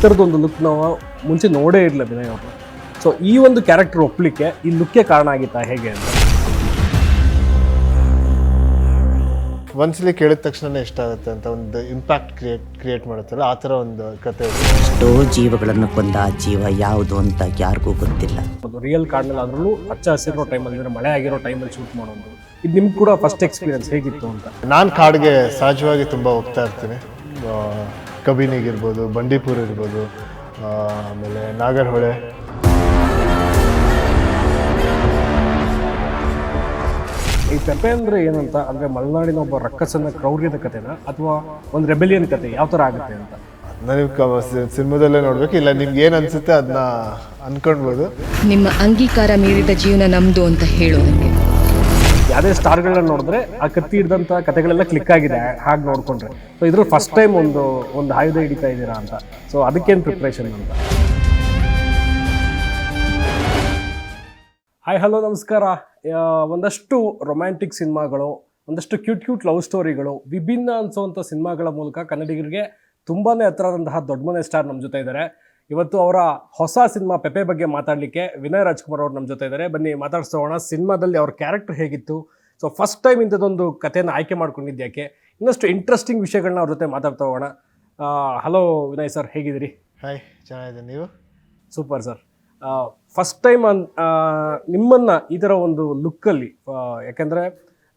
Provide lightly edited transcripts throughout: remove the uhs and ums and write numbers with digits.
ಥರದೊಂದು look ನಾವು ಮುಂಚೆ ನೋಡೇ ಇರಲಿಲ್ಲ ವಿನಯ್ ಅವರು. ಸೊ ಈ ಒಂದು ಕ್ಯಾರೆಕ್ಟರ್ ಒಪ್ಪಲಿಕ್ಕೆ ಈ ಲುಕ್ಕೇ ಕಾರಣ ಆಗಿತ್ತಾ ಹೇಗೆ ಅಂತ? ಒಂದ್ಸಲಿ ಕೇಳಿದ ತಕ್ಷಣ ಇಷ್ಟ ಆಗುತ್ತೆ ಅಂತ ಒಂದು ಇಂಪ್ಯಾಕ್ಟ್ ಕ್ರಿಯೇಟ್ ಮಾಡುತ್ತಲ್ಲ, ಆ ಥರ ಒಂದು ಕತೆ ಇದೆ. ಎಷ್ಟೋ ಜೀವಗಳನ್ನು ಕೊಂದ ಆ ಜೀವ ಯಾವುದು ಅಂತ ಯಾರಿಗೂ ಗೊತ್ತಿಲ್ಲ. ಒಂದು ರಿಯಲ್ ಕಾಡ್ನಲ್ಲಿ ಅದರಲ್ಲೂ ಹಚ್ಚ ಹಸಿರೋ ಟೈಮಲ್ಲಿ ಅಂದರೆ ಮಳೆ ಆಗಿರೋ ಟೈಮಲ್ಲಿ ಶೂಟ್ ಮಾಡೋದು, ಇದು ನಿಮ್ಗೆ ಕೂಡ ಫಸ್ಟ್ ಎಕ್ಸ್ಪೀರಿಯನ್ಸ್ ಹೇಗಿತ್ತು ಅಂತ? ನಾನು ಕಾಡಿಗೆ ಸಹಜವಾಗಿ ತುಂಬ ಹೋಗ್ತಾ ಇರ್ತೀನಿ. ಕಬಿನಿಗಿರ್ಬೋದು, ಬಂಡೀಪುರ ಇರ್ಬೋದು, ಆಮೇಲೆ ನಾಗರಹೊಳೆ. ಈ ಪೆಪೆ ಅಂದರೆ ಏನಂತ ಅಂದರೆ ಮಲೆನಾಡಿನ ಒಬ್ಬ ರಕ್ಕಸನ ಕ್ರೌರ್ಯದ ಕಥೆನಾ ಅಥವಾ ಒಂದು ರೆಬೆಲಿಯನ್ ಕತೆ ಯಾವ ಥರ ಆಗುತ್ತೆ ಅಂತ ನನಗೆ ಸಿನಿಮಾದಲ್ಲೇ ನೋಡ್ಬೇಕು, ಇಲ್ಲ ನಿಮ್ಗೆ ಏನು ಅನ್ಸುತ್ತೆ ಅದನ್ನ ಅನ್ಕೊಳ್ಬೋದು. ನಿಮ್ಮ ಅಂಗೀಕಾರ ಮೀರಿದ ಜೀವನ ನಮ್ದು ಅಂತ ಹೇಳೋದಕ್ಕೆ ಯಾವುದೇ ಸ್ಟಾರ್ಗಳನ್ನ ನೋಡಿದ್ರೆ ಆ ಕತ್ತಿ ಹಿಡಿದಂಥ ಕತೆಗಳೆಲ್ಲ ಕ್ಲಿಕ್ ಆಗಿದೆ ಹಾಗೆ ನೋಡ್ಕೊಂಡ್ರೆ. ಸೊ ಇದ್ರ ಫಸ್ಟ್ ಟೈಮ್ ಒಂದು ಆಯುಧ ಹಿಡಿತಾ ಇದ್ದೀರಾ ಅಂತ, ಸೊ ಅದಕ್ಕೇನು ಪ್ರಿಪ್ರೇಷನ್ ಅಂತ? ಹಾಯ್ ಹಲೋ ನಮಸ್ಕಾರ. ಒಂದಷ್ಟು ರೊಮ್ಯಾಂಟಿಕ್ ಸಿನಿಮಾಗಳು, ಒಂದಷ್ಟು ಕ್ಯೂಟ್ ಲವ್ ಸ್ಟೋರಿಗಳು, ವಿಭಿನ್ನ ಅನಿಸೋವಂಥ ಸಿನಿಮಾಗಳ ಮೂಲಕ ಕನ್ನಡಿಗರಿಗೆ ತುಂಬಾ ಹತ್ತಿರದಂತಹ ದೊಡ್ಡ ಮನೆ ಸ್ಟಾರ್ ನಮ್ಮ ಜೊತೆ ಇದ್ದಾರೆ. ಇವತ್ತು ಅವರ ಹೊಸ ಸಿನಿಮಾ ಪೆಪೆ ಬಗ್ಗೆ ಮಾತಾಡಲಿಕ್ಕೆ ವಿನಯ್ ರಾಜ್ಕುಮಾರ್ ಅವರು ನಮ್ಮ ಜೊತೆ ಇದ್ದಾರೆ. ಬನ್ನಿ ಮಾತಾಡ್ಸೋಣ. ಸಿನಿಮಾದಲ್ಲಿ ಅವ್ರ ಕ್ಯಾರೆಕ್ಟರ್ ಹೇಗಿತ್ತು, ಸೊ ಫಸ್ಟ್ ಟೈಮ್ ಇಂಥದ್ದೊಂದು ಕಥೆಯನ್ನು ಆಯ್ಕೆ ಮಾಡ್ಕೊಂಡಿದ್ಯಾಕೆ, ಇನ್ನಷ್ಟು ಇಂಟ್ರೆಸ್ಟಿಂಗ್ ವಿಷಯಗಳನ್ನ ಅವ್ರ ಜೊತೆ ಮಾತಾಡ್ತಾ ಹೋಗೋಣ. ಹಲೋ ವಿನಯ್ ಸರ್, ಹೇಗಿದ್ದೀರಿ? ಹಾಯ್, ಚೆನ್ನಾಗಿದೆ. ನೀವು? Super sir. ಫಸ್ಟ್ ಟೈಮ್ ನಿಮ್ಮನ್ನು ಈ ಥರ ಒಂದು ಲುಕ್ಕಲ್ಲಿ, ಯಾಕೆಂದರೆ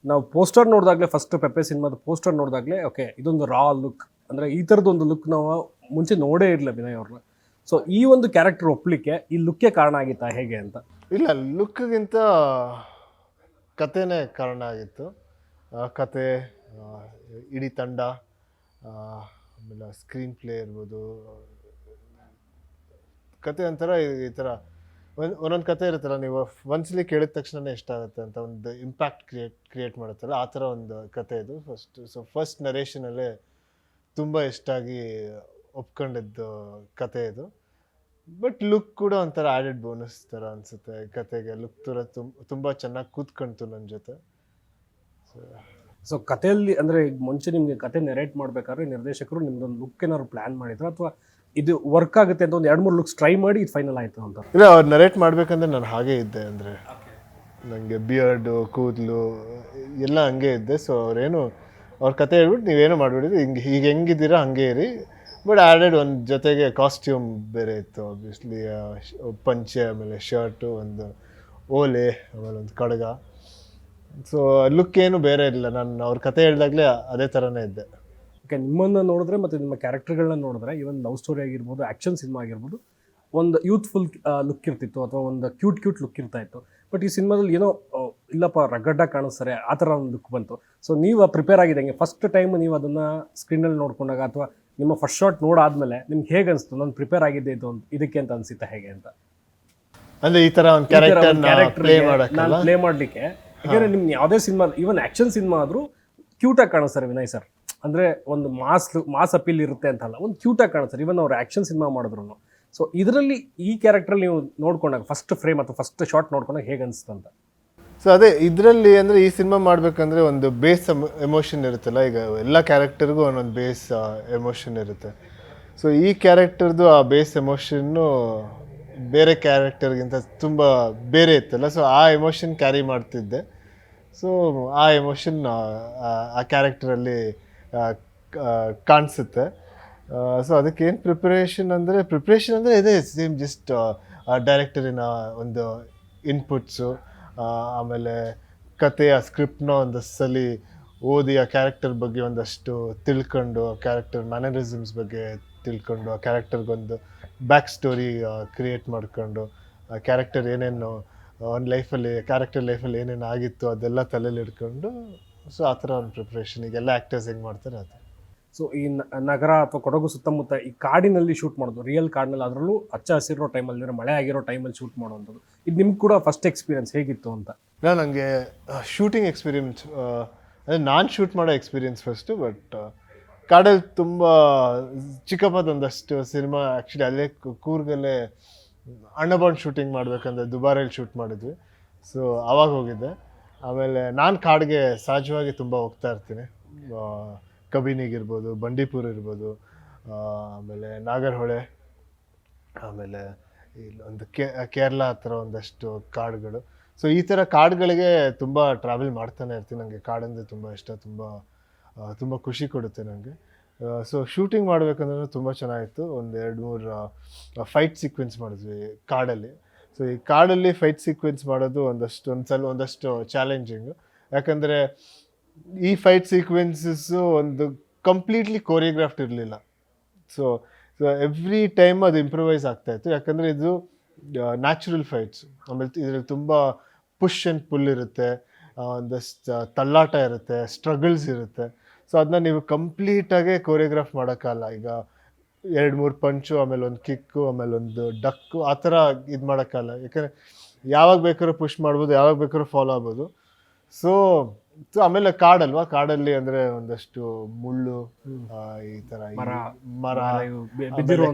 ನಾವು ಪೋಸ್ಟರ್ ನೋಡಿದಾಗಲೇ, ಫಸ್ಟ್ ಪೆಪೆ ಸಿನಿಮಾದ ಪೋಸ್ಟರ್ ನೋಡಿದಾಗಲೇ ಓಕೆ ಇದೊಂದು ರಾ ಲುಕ್, ಅಂದರೆ ಈ ಥರದೊಂದು ಲುಕ್ ನಾವು ಮುಂಚೆ ನೋಡೇ ಇರಲಿಲ್ಲ ವಿನಯ್ ಅವ್ರನ್ನ. ಸೊ ಈ ಒಂದು ಕ್ಯಾರೆಕ್ಟರ್ ಒಪ್ಪಲಿಕ್ಕೆ ಈ ಲುಕ್ಕೇ ಕಾರಣ ಆಗಿತ್ತಾ ಹೇಗೆ ಅಂತ? ಇಲ್ಲ, ಲುಕ್ಗಿಂತ ಕತೆನೇ ಕಾರಣ ಆಗಿತ್ತು. ಕತೆ, ಇಡೀ ತಂಡ, ಆಮೇಲೆ ಸ್ಕ್ರೀನ್ ಪ್ಲೇ ಇರ್ಬೋದು. ಕತೆ ಒಂಥರ ಈ ಥರ ಒಂದೊಂದು ಕತೆ ಇರುತ್ತಲ್ಲ, ನೀವು ಒಂದ್ಸಲಿ ಕೇಳಿದ ತಕ್ಷಣ ಇಷ್ಟ ಆಗುತ್ತೆ ಅಂತ ಒಂದು ಇಂಪ್ಯಾಕ್ಟ್ ಕ್ರಿಯೇಟ್ ಮಾಡುತ್ತಲ್ಲ, ಆ ಥರ ಒಂದು ಕತೆ ಇದು. ಫಸ್ಟ್ ನರೇಷನಲ್ಲೇ ತುಂಬ ಇಷ್ಟ ಆಗಿ ಒಪ್ಕೊಂಡಿದ್ದು ಕತೆ ಇದು. ಬಟ್ ಲುಕ್ ಕೂಡ ಒಂಥರ ಆ್ಯಡೆಡ್ ಬೋನಸ್ ಥರ ಅನಿಸುತ್ತೆ ಕತೆಗೆ. ಲುಕ್ ಥರ ತುಂಬ ಚೆನ್ನಾಗಿ ಕೂತ್ಕೊಂತು ನನ್ನ ಜೊತೆ. ಸೊ ಕಥೆಯಲ್ಲಿ ಅಂದರೆ ಮುಂಚೆ ನಿಮಗೆ ಕತೆ ನೆರೇಟ್ ಮಾಡಬೇಕಾದ್ರೆ ನಿರ್ದೇಶಕರು ನಿಮ್ದೊಂದು ಲುಕ್ ಏನಾದ್ರು ಪ್ಲ್ಯಾನ್ ಮಾಡಿದ್ರು, ಅಥವಾ ಇದು ವರ್ಕ್ ಆಗುತ್ತೆ ಅಂತ ಒಂದು 2-3 ಲುಕ್ಸ್ ಟ್ರೈ ಮಾಡಿ ಇದು ಫೈನಲ್ ಆಯಿತು ಅಂತ? ಇಲ್ಲ, ಅವ್ರು ನರೇಟ್ ಮಾಡಬೇಕಂದ್ರೆ ನಾನು ಹಾಗೇ ಇದ್ದೆ. ಅಂದರೆ ನನಗೆ ಬಿಯರ್ಡು, ಕೂದಲು ಎಲ್ಲ ಹಂಗೆ ಇದ್ದೆ. ಸೊ ಅವ್ರ ಕತೆ ಹೇಳ್ಬಿಟ್ಟು ನೀವೇನು ಮಾಡಿಬಿಡಿದ್ರಿ, ಹೀಗೆ ಹೆಂಗಿದ್ದೀರಾ ಹಂಗೆ ಇರಿ. ಬಟ್ ಆ್ಯಡೆಡ್ ಒಂದು ಜೊತೆಗೆ ಕಾಸ್ಟ್ಯೂಮ್ ಬೇರೆ ಇತ್ತು ಆಬ್ವಿಯಸ್ಲಿ. ಪಂಚೆ, ಆಮೇಲೆ ಶರ್ಟು, ಒಂದು ಓಲೆ, ಆಮೇಲೆ ಒಂದು ಕಡಗ. ಸೊ ಲುಕ್ ಏನು ಬೇರೆ ಇಲ್ಲ. ನಾನು ಅವ್ರ ಕತೆ ಹೇಳಿದಾಗಲೇ ಅದೇ ಥರನೇ ಇದ್ದೆ. ಓಕೆ, ನಿಮ್ಮನ್ನು ನೋಡಿದ್ರೆ ಮತ್ತು ನಿಮ್ಮ ಕ್ಯಾರೆಕ್ಟರ್ಗಳನ್ನ ನೋಡಿದ್ರೆ, ಇವನ್ ಲವ್ ಸ್ಟೋರಿ ಆಗಿರ್ಬೋದು, ಆ್ಯಕ್ಷನ್ ಸಿನಿಮಾ ಆಗಿರ್ಬೋದು, ಒಂದು ಯೂತ್ಫುಲ್ ಲುಕ್ ಇರ್ತಿತ್ತು ಅಥವಾ ಒಂದು ಕ್ಯೂಟ್ ಲುಕ್ ಇರ್ತಾ ಇತ್ತು. ಬಟ್ ಈ ಸಿನಿಮಾದಲ್ಲಿ ಏನೋ ಇಲ್ಲಪ್ಪ ರಗಡ್ಡಾಗಿ ಕಾಣಿಸ್ತಾರೆ, ಆ ಥರ ಒಂದು ಲುಕ್ ಬಂತು. ಸೊ ನೀವು ಪ್ರಿಪೇರ್ ಆಗಿದ್ದಂಗೆ ಫಸ್ಟ್ ಟೈಮ್ ನೀವು ಅದನ್ನು ಸ್ಕ್ರೀನಲ್ಲಿ ನೋಡ್ಕೊಂಡಾಗ ಅಥವಾ ನಿಮ್ಮ ಫಸ್ಟ್ ಶಾಟ್ ನೋಡಾದ್ಮೇಲೆ ನಿಮ್ಗೆ ಹೇಗೆ ಅನಿಸ್ತು? ನಾನು ಪ್ರಿಪೇರ್ ಆಗಿದ್ದೆ ಇದಕ್ಕೆ ಅಂತ ಅನಿಸುತ್ತಾ ಹೇಗೆ ಅಂತ? ಅಂದರೆ ಈ ಥರ ಒಂದು ಕ್ಯಾರೆಕ್ಟರ್ ಪ್ಲೇ ಮಾಡಲಿಕ್ಕೆ, ಯಾಕೆಂದರೆ ನಿಮ್ಗೆ ಯಾವುದೇ ಸಿನಿಮಾ, ಈವನ್ ಆ್ಯಕ್ಷನ್ ಸಿನಿಮಾ ಆದರೂ ಕ್ಯೂಟಾಗಿ ಕಾಣಿಸ್ತಾರೆ ವಿನಯ್ ಸರ್. ಅಂದರೆ ಒಂದು ಮಾಸ್ ಅಪೀಲ್ ಇರುತ್ತೆ ಅಂತಲ್ಲ, ಒಂದು ಕ್ಯೂಟಾಗಿ ಕಾಣಿಸ್ತಾರೆ ಇವನ್ ಅವ್ರು ಆ್ಯಕ್ಷನ್ ಸಿನಿಮಾ ಮಾಡಿದ್ರು. ಸೊ ಇದರಲ್ಲಿ ಈ ಕ್ಯಾರೆಕ್ಟ್ರಲ್ಲಿ ನೀವು ನೋಡ್ಕೊಂಡಾಗ ಫಸ್ಟ್ ಫ್ರೇಮ್ ಅಥವಾ ಫಸ್ಟ್ ಶಾಟ್ ನೋಡ್ಕೊಂಡಾಗ ಹೇಗೆ ಅನಿಸ್ತು ಅಂತ? ಸೊ ಅದೇ ಇದರಲ್ಲಿ ಅಂದರೆ ಈ ಸಿನಿಮಾ ಮಾಡಬೇಕಂದ್ರೆ ಒಂದು ಬೇಸ್ ಎಮೋಷನ್ ಇರುತ್ತಲ್ಲ. ಈಗ ಎಲ್ಲ ಕ್ಯಾರೆಕ್ಟರ್ಗೂ ಒಂದೊಂದು ಬೇಸ್ ಎಮೋಷನ್ ಇರುತ್ತೆ. ಸೊ ಈ ಕ್ಯಾರೆಕ್ಟರ್ದು ಆ ಬೇಸ್ ಎಮೋಷನ್ನು ಬೇರೆ ಕ್ಯಾರೆಕ್ಟರ್ಗಿಂತ ತುಂಬ ಬೇರೆ ಇತ್ತಲ್ಲ. ಸೊ ಆ ಎಮೋಷನ್ ಕ್ಯಾರಿ ಮಾಡ್ತಿದ್ದೆ. ಸೊ ಆ ಎಮೋಷನ್ ಆ ಕ್ಯಾರೆಕ್ಟರಲ್ಲಿ ಕಾಣಿಸುತ್ತೆ. ಸೊ ಅದಕ್ಕೇನು ಪ್ರಿಪ್ರೇಷನ್ ಅಂದರೆ ಇದೆ ಸೇಮ್, ಜಸ್ಟ್ ಡೈರೆಕ್ಟರಿನ ಒಂದು ಇನ್ಪುಟ್ಸು, ಆಮೇಲೆ ಕತೆಯ ಸ್ಕ್ರಿಪ್ಟ್ನ ಒಂದಷ್ಟು ಸಲ ಓದಿ ಆ ಕ್ಯಾರೆಕ್ಟರ್ ಬಗ್ಗೆ ಒಂದಷ್ಟು ತಿಳ್ಕೊಂಡು, ಆ ಕ್ಯಾರೆಕ್ಟರ್ ಮ್ಯಾನರಿಸಮ್ಸ್ ಬಗ್ಗೆ ತಿಳ್ಕೊಂಡು, ಆ ಕ್ಯಾರೆಕ್ಟರ್ಗೊಂದು ಬ್ಯಾಕ್ ಸ್ಟೋರಿ ಕ್ರಿಯೇಟ್ ಮಾಡ್ಕೊಂಡು, ಆ ಕ್ಯಾರೆಕ್ಟರ್ ಏನೇನು ಒಂದು ಕ್ಯಾರೆಕ್ಟರ್ ಲೈಫಲ್ಲಿ ಏನೇನು ಆಗಿತ್ತು ಅದೆಲ್ಲ ತಲೆಯಲ್ಲಿ ಇಟ್ಕೊಂಡು, ಸೊ ಆ ಥರ ಒಂದು ಪ್ರಿಪ್ರೇಷನ್ ಈಗೆಲ್ಲ ಆ್ಯಕ್ಟರ್ಸ್ ಹೆಂಗೆ ಮಾಡ್ತಾರೆ ಅದು. ಸೊ ಈ ನಗರ ಅಥವಾ ಕೊಡಗು ಸುತ್ತಮುತ್ತ ಈ ಕಾಡಿನಲ್ಲಿ ಶೂಟ್ ಮಾಡೋದು, ರಿಯಲ್ ಕಾಡಿನಲ್ಲಿ, ಅದರಲ್ಲೂ ಹಚ್ಚ ಹಸಿರೋ ಟೈಮಲ್ಲಿ ಅಂದರೆ ಮಳೆ ಆಗಿರೋ ಟೈಮಲ್ಲಿ ಶೂಟ್ ಮಾಡೋವಂಥದ್ದು, ಇದು ನಿಮ್ಗೆ ಕೂಡ ಫಸ್ಟ್ ಎಕ್ಸ್ಪೀರಿಯನ್ಸ್ ಹೇಗಿತ್ತು ಅಂತ? ನನಗೆ ಶೂಟಿಂಗ್ ಎಕ್ಸ್ಪೀರಿಯನ್ಸ್ ಅಂದರೆ ನಾನು ಶೂಟ್ ಮಾಡೋ ಎಕ್ಸ್ಪೀರಿಯನ್ಸ್ ಫಸ್ಟು. ಬಟ್ ಕಾಡಲ್ಲಿ ತುಂಬ ಚಿಕ್ಕಪ್ಪದೊಂದಷ್ಟು ಸಿನಿಮಾ ಆ್ಯಕ್ಚುಲಿ ಅಲ್ಲೇ ಕೂರ್ಗಲ್ಲೇ ಅಣ್ಣಬಾಂಡ್ ಶೂಟಿಂಗ್ ಮಾಡಬೇಕಂದ್ರೆ ದುಬಾರಲ್ಲಿ ಶೂಟ್ ಮಾಡಿದ್ವಿ. ಸೊ ಆವಾಗ ಹೋಗಿದ್ದೆ. ಆಮೇಲೆ ನಾನು ಕಾಡಿಗೆ ಸಹಜವಾಗಿ ತುಂಬ ಹೋಗ್ತಾ ಇರ್ತೀನಿ. ಕಬಿನಿಗಿರ್ಬೋದು, ಬಂಡೀಪುರ ಇರ್ಬೋದು, ಆಮೇಲೆ ನಾಗರಹೊಳೆ, ಆಮೇಲೆ ಇಲ್ಲಿ ಒಂದು ಕೇರಳ ಹತ್ರ ಒಂದಷ್ಟು ಕಾಡುಗಳು. ಸೊ ಈ ಥರ ಕಾಡುಗಳಿಗೆ ತುಂಬ ಟ್ರಾವೆಲ್ ಮಾಡ್ತಾನೆ ಇರ್ತೀನಿ. ನನಗೆ ಕಾಡಂದರೆ ತುಂಬ ಇಷ್ಟ, ತುಂಬ ಖುಷಿ ಕೊಡುತ್ತೆ ನನಗೆ. ಸೊ ಶೂಟಿಂಗ್ ಮಾಡಬೇಕಂದ್ರೆ ತುಂಬ ಚೆನ್ನಾಗಿತ್ತು. ಒಂದು 2-3 ಫೈಟ್ ಸೀಕ್ವೆನ್ಸ್ ಮಾಡಿದ್ವಿ ಕಾಡಲ್ಲಿ. ಸೊ ಈ ಕಾಡಲ್ಲಿ ಫೈಟ್ ಸೀಕ್ವೆನ್ಸ್ ಮಾಡೋದು ಒಂದಷ್ಟು ಚಾಲೆಂಜಿಂಗು. ಯಾಕಂದರೆ ಈ ಫೈಟ್ ಸೀಕ್ವೆನ್ಸಸ್ಸು ಒಂದು ಕಂಪ್ಲೀಟ್ಲಿ ಕೋರಿಯೋಗ್ರಾಫ್ಡ್ ಇರಲಿಲ್ಲ. ಸೊ ಎವ್ರಿ ಟೈಮ್ ಅದು ಇಂಪ್ರೂವೈಸ್ ಆಗ್ತಾಯಿತ್ತು. ಯಾಕಂದರೆ ಇದು ನ್ಯಾಚುರಲ್ ಫೈಟ್ಸ್. ಆಮೇಲೆ ಇದರಲ್ಲಿ ತುಂಬ ಪುಷ್ ಆ್ಯಂಡ್ ಪುಲ್ ಇರುತ್ತೆ, ಒಂದಷ್ಟು ತಳ್ಳಾಟ ಇರುತ್ತೆ, ಸ್ಟ್ರಗಲ್ಸ್ ಇರುತ್ತೆ. ಸೊ ಅದನ್ನ ನೀವು ಕಂಪ್ಲೀಟಾಗೆ ಕೋರಿಯೋಗ್ರಾಫ್ ಮಾಡೋಕ್ಕಲ್ಲ. ಈಗ 2-3 ಪಂಚು, ಆಮೇಲೆ ಒಂದು ಕಿಕ್ಕು, ಆಮೇಲೆ ಒಂದು ಡಕ್ಕು, ಆ ಥರ ಇದು ಮಾಡೋಕ್ಕಲ್ಲ. ಯಾಕಂದರೆ ಯಾವಾಗ ಬೇಕಾದ್ರೂ ಪುಷ್ ಮಾಡ್ಬೋದು, ಯಾವಾಗ ಬೇಕಾದ್ರೂ ಫಾಲೋ ಆಗ್ಬೋದು. ಸೊ ಆಮೇಲೆ ಕಾಡಲ್ವಾ, ಕಾಡಲ್ಲಿ ಅಂದರೆ ಒಂದಷ್ಟು ಮುಳ್ಳು, ಈ ಥರ ಮರ,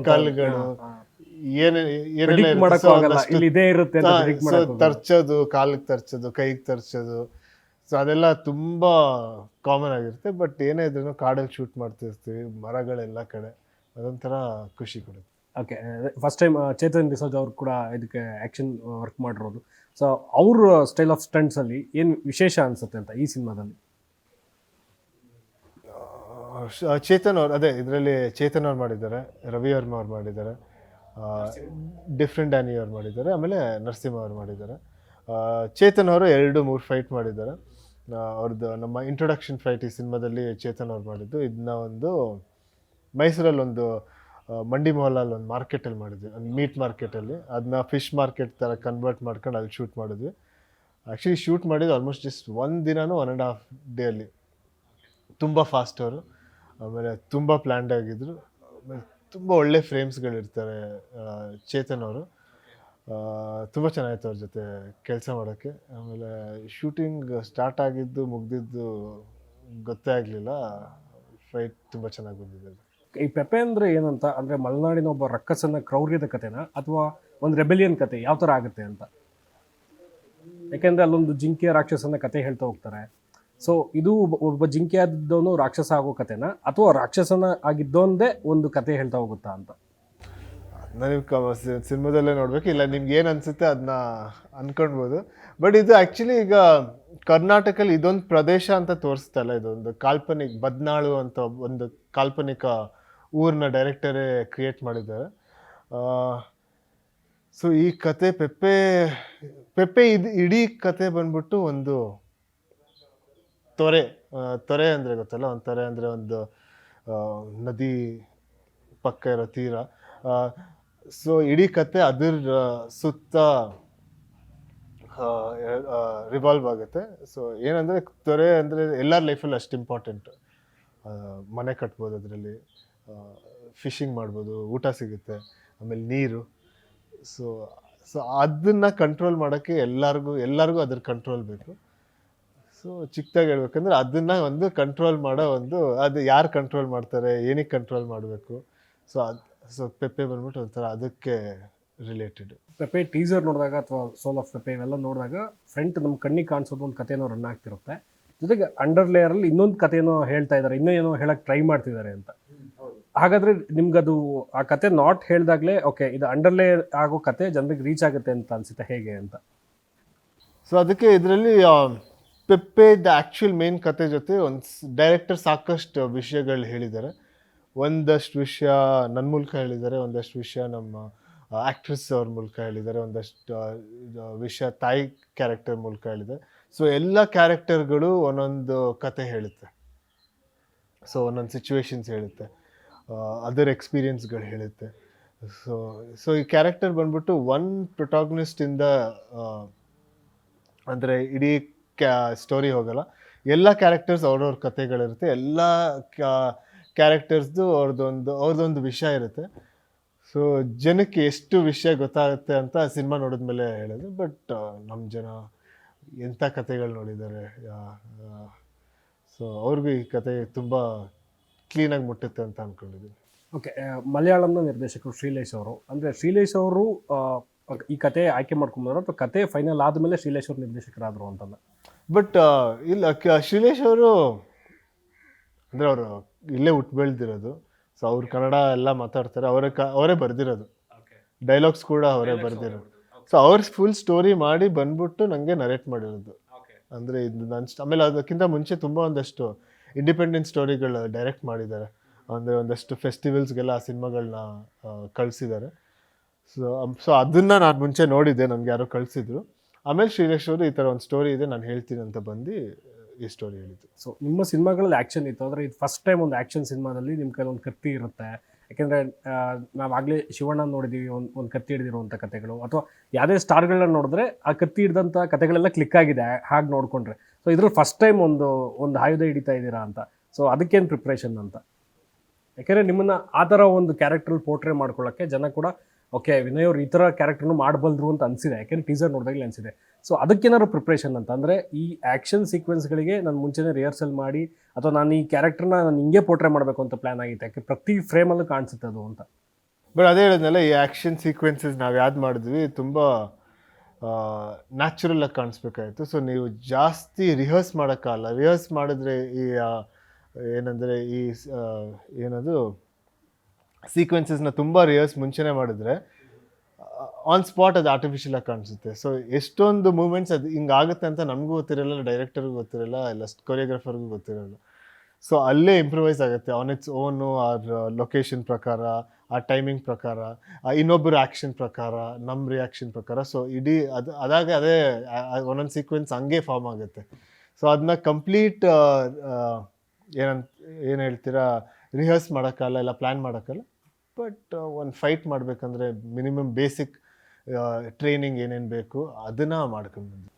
ಕಲ್ಲುಗಳು, ತರ್ಚೋದು, ಕಾಲಿಗೆ ತರ್ಚೋದು, ಕೈಗೆ ತರ್ಚೋದು. ಸೊ ಅದೆಲ್ಲ ತುಂಬ ಕಾಮನ್ ಆಗಿರುತ್ತೆ. ಬಟ್ ಏನೇ ಇದ್ರೂ ಕಾಡಲ್ಲಿ ಶೂಟ್ ಮಾಡ್ತಿರ್ತೀವಿ, ಮರಗಳೆಲ್ಲ ಕಡೆ, ಅದೊಂಥರ ಖುಷಿ ಕೊಡುತ್ತೆ. Okay, first time Chetan D'Souza ಅವ್ರು ಕೂಡ ಇದಕ್ಕೆ ಆ್ಯಕ್ಷನ್ ವರ್ಕ್ ಮಾಡಿರೋದು. ಸೊ ಅವ್ರ ಸ್ಟೈಲ್ ಆಫ್ ಸ್ಟಂಟ್ಸಲ್ಲಿ ಏನು ವಿಶೇಷ ಅನಿಸುತ್ತೆ ಅಂತ ಈ ಸಿನಿಮಾದಲ್ಲಿ? ಚೇತನ್ ಅವ್ರು, ಅದೇ ಇದರಲ್ಲಿ ಚೇತನ್ ಅವ್ರು ಮಾಡಿದ್ದಾರೆ, ರವಿ ವರ್ಮ ಅವ್ರು ಮಾಡಿದ್ದಾರೆ, ಡಿಫ್ರೆಂಟ್ ಡ್ಯಾನಿ ಅವ್ರು ಮಾಡಿದ್ದಾರೆ, ಆಮೇಲೆ ನರಸಿಂಹ ಅವ್ರು ಮಾಡಿದ್ದಾರೆ. ಚೇತನ್ ಅವರು 2-3 ಫೈಟ್ ಮಾಡಿದ್ದಾರೆ. ಅವ್ರದ್ದು ನಮ್ಮ ಇಂಟ್ರೊಡಕ್ಷನ್ ಫೈಟ್ ಈ ಸಿನಿಮಾದಲ್ಲಿ ಚೇತನ್ ಅವ್ರು ಮಾಡಿದ್ದು. ಇದನ್ನ ಒಂದು ಮೈಸೂರಲ್ಲಿ ಒಂದು ಮಂಡಿ ಮೊಹಲಲ್ಲಿ ಒಂದು ಮಾರ್ಕೆಟಲ್ಲಿ ಮಾಡಿದ್ವಿ, ಒಂದು ಮೀಟ್ ಮಾರ್ಕೆಟಲ್ಲಿ. ಅದನ್ನ ಫಿಶ್ ಮಾರ್ಕೆಟ್ ಥರ ಕನ್ವರ್ಟ್ ಮಾಡ್ಕೊಂಡು ಅಲ್ಲಿ ಶೂಟ್ ಮಾಡಿದ್ವಿ. ಆ್ಯಕ್ಚುಲಿ ಶೂಟ್ ಮಾಡಿದ್ದು ಆಲ್ಮೋಸ್ಟ್ ಜಸ್ಟ್ 1 ದಿನನೂ 1.5 ಡೇಯಲ್ಲಿ. ತುಂಬ ಫಾಸ್ಟ್ ಅವರು, ಆಮೇಲೆ ತುಂಬ ಪ್ಲ್ಯಾಂಡ್ ಆಗಿದ್ರು, ಆಮೇಲೆ ತುಂಬ ಒಳ್ಳೆ ಫ್ರೇಮ್ಸ್ಗಳಿರ್ತಾರೆ ಚೇತನ್ ಅವರು. ತುಂಬ ಚೆನ್ನಾಗಿತ್ತು ಅವ್ರ ಜೊತೆ ಕೆಲಸ ಮಾಡೋಕ್ಕೆ. ಆಮೇಲೆ ಶೂಟಿಂಗ್ ಸ್ಟಾರ್ಟ್ ಆಗಿದ್ದು ಮುಗ್ದಿದ್ದು ಗೊತ್ತೇ ಆಗಲಿಲ್ಲ. ಫೈಟ್ ತುಂಬ ಚೆನ್ನಾಗಿ ಬಂದಿದೆ. ಈ ಪೆಪ್ಪೆ ಅಂದರೆ ಏನಂತ ಅಂದರೆ ಮಲೆನಾಡಿನ ಒಬ್ಬ ರಕ್ಕಸನ ಕ್ರೌರ್ಯದ ಕಥೆನಾ ಅಥವಾ ಒಂದು ರೆಬೆಲಿಯನ್ ಕತೆ ಯಾವ ಥರ ಆಗುತ್ತೆ ಅಂತ? ಯಾಕೆಂದರೆ ಅಲ್ಲೊಂದು ಜಿಂಕೆಯ ರಾಕ್ಷಸನ ಕತೆ ಹೇಳ್ತಾ ಹೋಗ್ತಾರೆ. ಸೊ ಇದು ಒಬ್ಬ ಜಿಂಕೆ ಆದವನು ರಾಕ್ಷಸ ಆಗೋ ಕತೆನಾ ಅಥವಾ ರಾಕ್ಷಸನ ಆಗಿದ್ದೊಂದೇ ಒಂದು ಕತೆ ಹೇಳ್ತಾ ಹೋಗುತ್ತಾ ಅಂತ? ನೀವು ಸಿನಿಮಾದಲ್ಲೇ ನೋಡ್ಬೇಕು, ಇಲ್ಲ ನಿಮ್ಗೆ ಏನು ಅನಿಸುತ್ತೆ ಅದನ್ನ ಅನ್ಕೊಳ್ಬೋದು. ಬಟ್ ಇದು ಆ್ಯಕ್ಚುಲಿ ಈಗ ಕರ್ನಾಟಕದಲ್ಲಿ ಇದೊಂದು ಪ್ರದೇಶ ಅಂತ ತೋರಿಸ್ತಲ್ಲ, ಇದೊಂದು ಕಾಲ್ಪನಿಕ ಬದ್ನಾಳು ಅಂತ ಒಂದು ಕಾಲ್ಪನಿಕ ಊರನ್ನ ಡೈರೆಕ್ಟರೇ ಕ್ರಿಯೇಟ್ ಮಾಡಿದ್ದಾರೆ. ಸೊ ಈ ಕತೆ ಪೆಪ್ಪೆ ಇದು ಇಡೀ ಕತೆ ಬಂದ್ಬಿಟ್ಟು ಒಂದು ತೊರೆ ಅಂದರೆ ಗೊತ್ತಲ್ಲ, ಒಂದು ತೊರೆ ಅಂದರೆ ಒಂದು ನದಿ ಪಕ್ಕ ಇರೋ ತೀರ. ಸೊ ಇಡೀ ಕತೆ ಅದರ ಸುತ್ತ ರಿವಾಲ್ವ್ ಆಗುತ್ತೆ. ಸೊ ಏನಂದರೆ ತೊರೆ ಅಂದರೆ ಎಲ್ಲರ ಲೈಫಲ್ಲಿ ಅಷ್ಟು ಇಂಪಾರ್ಟೆಂಟ್. ಮನೆ ಕಟ್ಬೋದು, ಅದರಲ್ಲಿ ಫಿಶಿಂಗ್ ಮಾಡ್ಬೋದು, ಊಟ ಸಿಗುತ್ತೆ, ಆಮೇಲೆ ನೀರು. ಸೊ ಅದನ್ನು ಕಂಟ್ರೋಲ್ ಮಾಡೋಕ್ಕೆ ಎಲ್ಲರಿಗೂ ಅದ್ರ ಕಂಟ್ರೋಲ್ ಬೇಕು. ಸೊ ಚಿಕ್ಕದಾಗಿ ಹೇಳ್ಬೇಕಂದ್ರೆ ಅದನ್ನು ಒಂದು ಕಂಟ್ರೋಲ್ ಮಾಡೋ ಅದು ಯಾರು ಕಂಟ್ರೋಲ್ ಮಾಡ್ತಾರೆ, ಏನಕ್ಕೆ ಕಂಟ್ರೋಲ್ ಮಾಡಬೇಕು. ಸೊ ಪೆಪ್ಪೆ ಬಂದ್ಬಿಟ್ಟು ಒಂಥರ ಅದಕ್ಕೆ ರಿಲೇಟೆಡ್. ಪೆಪ್ಪೆ ಟೀಸರ್ ನೋಡಿದಾಗ ಅಥವಾ ಸೋಲ್ ಆಫ್ ಪೆಪ್ಪೆ ಇವೆಲ್ಲ ನೋಡಿದಾಗ ಫ್ರಂಟ್ ನಮ್ಮ ಕಣ್ಣಿಗೆ ಕಾಣಿಸೋದು ಒಂದು ಕಥೆನೋ ರನ್ ಆಗ್ತಿರುತ್ತೆ, ಜೊತೆಗೆ ಅಂಡರ್ ಲೇಯರಲ್ಲಿ ಇನ್ನೊಂದು ಕಥೆನೋ ಹೇಳ್ತಾ ಇದ್ದಾರೆ, ಇನ್ನೇನೋ ಹೇಳಕ್ಕೆ ಟ್ರೈ ಮಾಡ್ತಿದ್ದಾರೆ ಅಂತ. ಹಾಗಾದರೆ ನಿಮ್ಗದು ಆ ಕತೆ ನಾಟ್ ಹೇಳ್ದಾಗಲೇ ಓಕೆ ಇದು ಅಂಡರ್ ಲೇಯರ್ ಆಗೋ ಕತೆ ಜನರಿಗೆ ರೀಚ್ ಆಗುತ್ತೆ ಅಂತ ಅನಿಸುತ್ತೆ ಹೇಗೆ ಅಂತ? ಸೊ ಅದಕ್ಕೆ ಇದರಲ್ಲಿ ಪೆಪ್ಪೆ ದ ಆ್ಯಕ್ಚುಯಲ್ ಮೇನ್ ಕತೆ ಜೊತೆ ಒಂದು ಡೈರೆಕ್ಟರ್ ಸಾಕಷ್ಟು ವಿಷಯಗಳು ಹೇಳಿದ್ದಾರೆ. ಒಂದಷ್ಟು ವಿಷಯ ನನ್ನ ಮೂಲಕ ಹೇಳಿದ್ದಾರೆ, ಒಂದಷ್ಟು ವಿಷಯ ನಮ್ಮ ಆ್ಯಕ್ಟ್ರೆಸ್ ಅವ್ರ ಮೂಲಕ ಹೇಳಿದ್ದಾರೆ, ಒಂದಷ್ಟು ವಿಷಯ ತಾಯಿ ಕ್ಯಾರೆಕ್ಟರ್ ಮೂಲಕ ಹೇಳಿದ್ದಾರೆ. ಸೊ ಎಲ್ಲ ಕ್ಯಾರೆಕ್ಟರ್ಗಳು ಒಂದೊಂದು ಕತೆ ಹೇಳುತ್ತೆ. ಸೊ ಒಂದೊಂದು ಸಿಚುವೇಶನ್ಸ್ ಹೇಳುತ್ತೆ, ಅದರ್ ಎಕ್ಸ್ಪೀರಿಯನ್ಸ್ಗಳು ಹೇಳುತ್ತೆ. ಸೊ ಈ ಕ್ಯಾರೆಕ್ಟರ್ ಬಂದ್ಬಿಟ್ಟು ಒನ್ ಪ್ರೊಟಾಗನಿಸ್ಟಿಂದ ಅಂದರೆ ಇಡೀ ಸ್ಟೋರಿ ಹೋಗಲ್ಲ. ಎಲ್ಲ ಕ್ಯಾರೆಕ್ಟರ್ಸ್ ಅವ್ರವ್ರ ಕತೆಗಳಿರುತ್ತೆ, ಎಲ್ಲ ಕ್ಯಾರೆಕ್ಟರ್ಸ್ದು ಅವ್ರದ್ದೊಂದು ವಿಷಯ ಇರುತ್ತೆ. ಸೊ ಜನಕ್ಕೆ ಎಷ್ಟು ವಿಷಯ ಗೊತ್ತಾಗುತ್ತೆ ಅಂತ ಸಿನಿಮಾ ನೋಡಿದ್ಮೇಲೆ ಹೇಳಿದ್ರು. ಬಟ್ ನಮ್ಮ ಜನ ಎಂಥ ಕತೆಗಳು ನೋಡಿದ್ದಾರೆ, ಸೊ ಅವ್ರಿಗೂ ಈ ಕತೆ ತುಂಬ ಕ್ಲೀನಾಗಿ ಮುಟ್ಟುತ್ತೆ ಅಂತ ಅಂದ್ಕೊಂಡಿದ್ದೀನಿ. ಓಕೆ, ಮಲಯಾಳಂನ ನಿರ್ದೇಶಕರು ಶ್ರೀಲೇಶ್ ಅವರು. ಅಂದರೆ ಶ್ರೀಲೇಶ್ ಅವರು ಈ ಕತೆ ಆಯ್ಕೆ ಮಾಡ್ಕೊಂಡ್ಬಂದ್ರು ಅಥವಾ ಕತೆ ಫೈನಲ್ ಆದಮೇಲೆ ಶ್ರೀಲೇಶ್ ಅವರು ನಿರ್ದೇಶಕರಾದರು ಅಂತಲ್ಲ? ಬಟ್ ಇಲ್ಲ, ಶ್ರೀಲೇಶ್ ಅವರು ಅಂದರೆ ಅವರು ಇಲ್ಲೇ ಹುಟ್ಟು ಬೆಳೆದಿರೋದು. ಸೊ ಅವ್ರು ಕನ್ನಡ ಎಲ್ಲ ಮಾತಾಡ್ತಾರೆ, ಅವರೇ ಬರೆದಿರೋದು. ಡೈಲಾಗ್ಸ್ ಕೂಡ ಅವರೇ ಬರೆದಿರೋ. ಸೊ ಅವ್ರ ಫುಲ್ ಸ್ಟೋರಿ ಮಾಡಿ ಬಂದ್ಬಿಟ್ಟು ನನಗೆ ನರೇಟ್ ಮಾಡಿರೋದು. ಅಂದರೆ ಇದು ಆಮೇಲೆ ಅದಕ್ಕಿಂತ ಮುಂಚೆ ತುಂಬ ಒಂದಷ್ಟು ಇಂಡಿಪೆಂಡೆಂಟ್ ಸ್ಟೋರಿಗಳು ಡೈರೆಕ್ಟ್ ಮಾಡಿದ್ದಾರೆ. ಅಂದರೆ ಒಂದಷ್ಟು ಫೆಸ್ಟಿವಲ್ಸ್ಗೆಲ್ಲ ಆ ಸಿನಿಮಾಗಳನ್ನ ಕಳಿಸಿದ್ದಾರೆ. ಸೊ ಅದನ್ನು ನಾನು ಮುಂಚೆ ನೋಡಿದ್ದೆ, ನನಗೆ ಯಾರೋ ಕಳಿಸಿದ್ರು. ಆಮೇಲೆ ಶ್ರೀಲೇಶ್ ಅವರು ಈ ಥರ ಒಂದು ಸ್ಟೋರಿ ಇದೆ ನಾನು ಹೇಳ್ತೀನಿ ಅಂತ ಬಂದು ಈ ಸ್ಟೋರಿ ಹೇಳಿದ್ದು. ಸೊ ನಿಮ್ಮ ಸಿನಿಮಾಗಳಲ್ಲಿ ಆ್ಯಕ್ಷನ್ ಇತ್ತು ಅಂದರೆ ಇದು ಫಸ್ಟ್ ಟೈಮ್ ಒಂದು ಆ್ಯಕ್ಷನ್ ಸಿನಿಮಾದಲ್ಲಿ ನಿಮ್ಮ ಕೈಲಿ ಒಂದು ಕತ್ತಿ ಇರುತ್ತೆ. ಯಾಕೆಂದರೆ ನಾವಾಗಲೇ ಶಿವಣ್ಣ ನೋಡಿದ್ದೀವಿ, ಒಂದು ಕತ್ತಿ ಹಿಡಿದಿರುವಂಥ ಕಥೆಗಳು, ಅಥವಾ ಯಾವುದೇ ಸ್ಟಾರ್ಗಳನ್ನ ನೋಡಿದ್ರೆ ಆ ಕತ್ತಿ ಹಿಡಿದಂಥ ಕಥೆಗಳೆಲ್ಲ ಕ್ಲಿಕ್ ಆಗಿದೆ ಹಾಗೆ ನೋಡಿಕೊಂಡ್ರೆ. ಸೊ ಇದ್ರಲ್ಲಿ ಫಸ್ಟ್ ಟೈಮ್ ಒಂದು ಆಯುಧ ಹಿಡಿತಾ ಇದ್ದೀರಾ ಅಂತ. ಸೊ ಅದಕ್ಕೇನು ಪ್ರಿಪ್ರೇಷನ್ ಅಂತ? ಯಾಕೆಂದರೆ ನಿಮ್ಮನ್ನು ಆ ಥರ ಒಂದು ಕ್ಯಾರೆಕ್ಟ್ರಲ್ಲಿ ಪೋರ್ಟ್ರೇ ಮಾಡ್ಕೊಳ್ಳೋಕ್ಕೆ ಜನ ಕೂಡ ಓಕೆ ವಿನಯ್ ಅವ್ರು ಈ ಥರ ಕ್ಯಾರೆಕ್ಟರ್ನು ಮಾಡಬಲ್ರು ಅಂತ ಅನಿಸಿದೆ, ಯಾಕೆಂದರೆ ಟೀಸರ್ ನೋಡಿದಾಗಲೇ ಅನಿಸಿದೆ. ಸೊ ಅದಕ್ಕೇನಾದ್ರು ಪ್ರಿಪ್ರೇಷನ್ ಅಂತ ಅಂದರೆ ಈ ಆ್ಯಕ್ಷನ್ ಸೀಕ್ವೆನ್ಸ್ಗಳಿಗೆ ನಾನು ಮುಂಚೆನೇ ರಿಹರ್ಸಲ್ ಮಾಡಿ, ಅಥವಾ ನಾನು ಈ ಕ್ಯಾರೆಕ್ಟರ್ನ ನಾನು ಹಿಂಗೆ ಪೋರ್ಟ್ರೇ ಮಾಡಬೇಕು ಅಂತ ಪ್ಲ್ಯಾನ್ ಆಗಿತ್ತು, ಯಾಕೆ ಪ್ರತಿ ಫ್ರೇಮಲ್ಲೂ ಕಾಣಿಸುತ್ತೆ ಅದು ಅಂತ. ಬಟ್ ಅದೇ ಹೇಳಿದ್ನಲ್ಲ, ಈ ಆ್ಯಕ್ಷನ್ ಸೀಕ್ವೆನ್ಸಸ್ ನಾವು ಯಾವ್ದು ಮಾಡಿದ್ವಿ ತುಂಬ ನ್ಯಾಚುರಲ್ ಆಗಿ ಕಾಣಿಸ್ಬೇಕಾಯಿತು. ಸೊ ನೀವು ಜಾಸ್ತಿ ರಿಹರ್ಸ್ ಮಾಡೋಕ್ಕಲ್ಲ. ರಿಹರ್ಸ್ ಮಾಡಿದ್ರೆ ಈ ಏನಂದರೆ ಏನದು ಸೀಕ್ವೆನ್ಸಸ್ನ ತುಂಬ ರಿಹರ್ಸ್ ಮುಂಚೆನೇ ಮಾಡಿದ್ರೆ ಆನ್ ಸ್ಪಾಟ್ ಅದು ಆರ್ಟಿಫಿಷಿಯಲ್ ಆಗಿ ಕಾಣಿಸುತ್ತೆ. ಸೊ ಎಷ್ಟೊಂದು ಮೂಮೆಂಟ್ಸ್ ಅದು ಹಿಂಗಾಗುತ್ತೆ ಅಂತ ನಮಗೂ ಗೊತ್ತಿರಲ್ಲ, ಡೈರೆಕ್ಟರ್ಗೂ ಗೊತ್ತಿರಲ್ಲ, ಇಲ್ಲ ಕೊರಿಯೋಗ್ರಾಫರ್ಗೂ ಗೊತ್ತಿರಲ್ಲ. ಸೊ ಅಲ್ಲೇ ಇಂಪ್ರೂವೈಸ್ ಆಗುತ್ತೆ ಆನ್ ಇಟ್ಸ್ ಓನು. ಆ ಲೊಕೇಶನ್ ಪ್ರಕಾರ, ಆ ಟೈಮಿಂಗ್ ಪ್ರಕಾರ, ಇನ್ನೊಬ್ಬರು ಆ್ಯಕ್ಷನ್ ಪ್ರಕಾರ, ನಮ್ಮ ರಿಯಾಕ್ಷನ್ ಪ್ರಕಾರ. ಸೊ ಇಡೀ ಅದಾಗ ಅದೇ ಒಂದೊಂದು ಸೀಕ್ವೆನ್ಸ್ ಹಂಗೆ ಫಾರ್ಮ್ ಆಗುತ್ತೆ. ಸೊ ಅದನ್ನ ಕಂಪ್ಲೀಟ್ ಏನು ಹೇಳ್ತೀರಾ, ರಿಹರ್ಸ್ ಮಾಡೋಕ್ಕಲ್ಲ, ಇಲ್ಲ ಪ್ಲ್ಯಾನ್ ಮಾಡೋಕ್ಕಲ್ಲ. ಬಟ್ ಒಂದು ಫೈಟ್ ಮಾಡಬೇಕಂದ್ರೆ ಮಿನಿಮಮ್ ಬೇಸಿಕ್ ಟ್ರೈನಿಂಗ್ ಏನೇನು ಬೇಕು ಅದನ್ನು ಮಾಡ್ಕೊಂಡು ಬಂದ್ವಿ.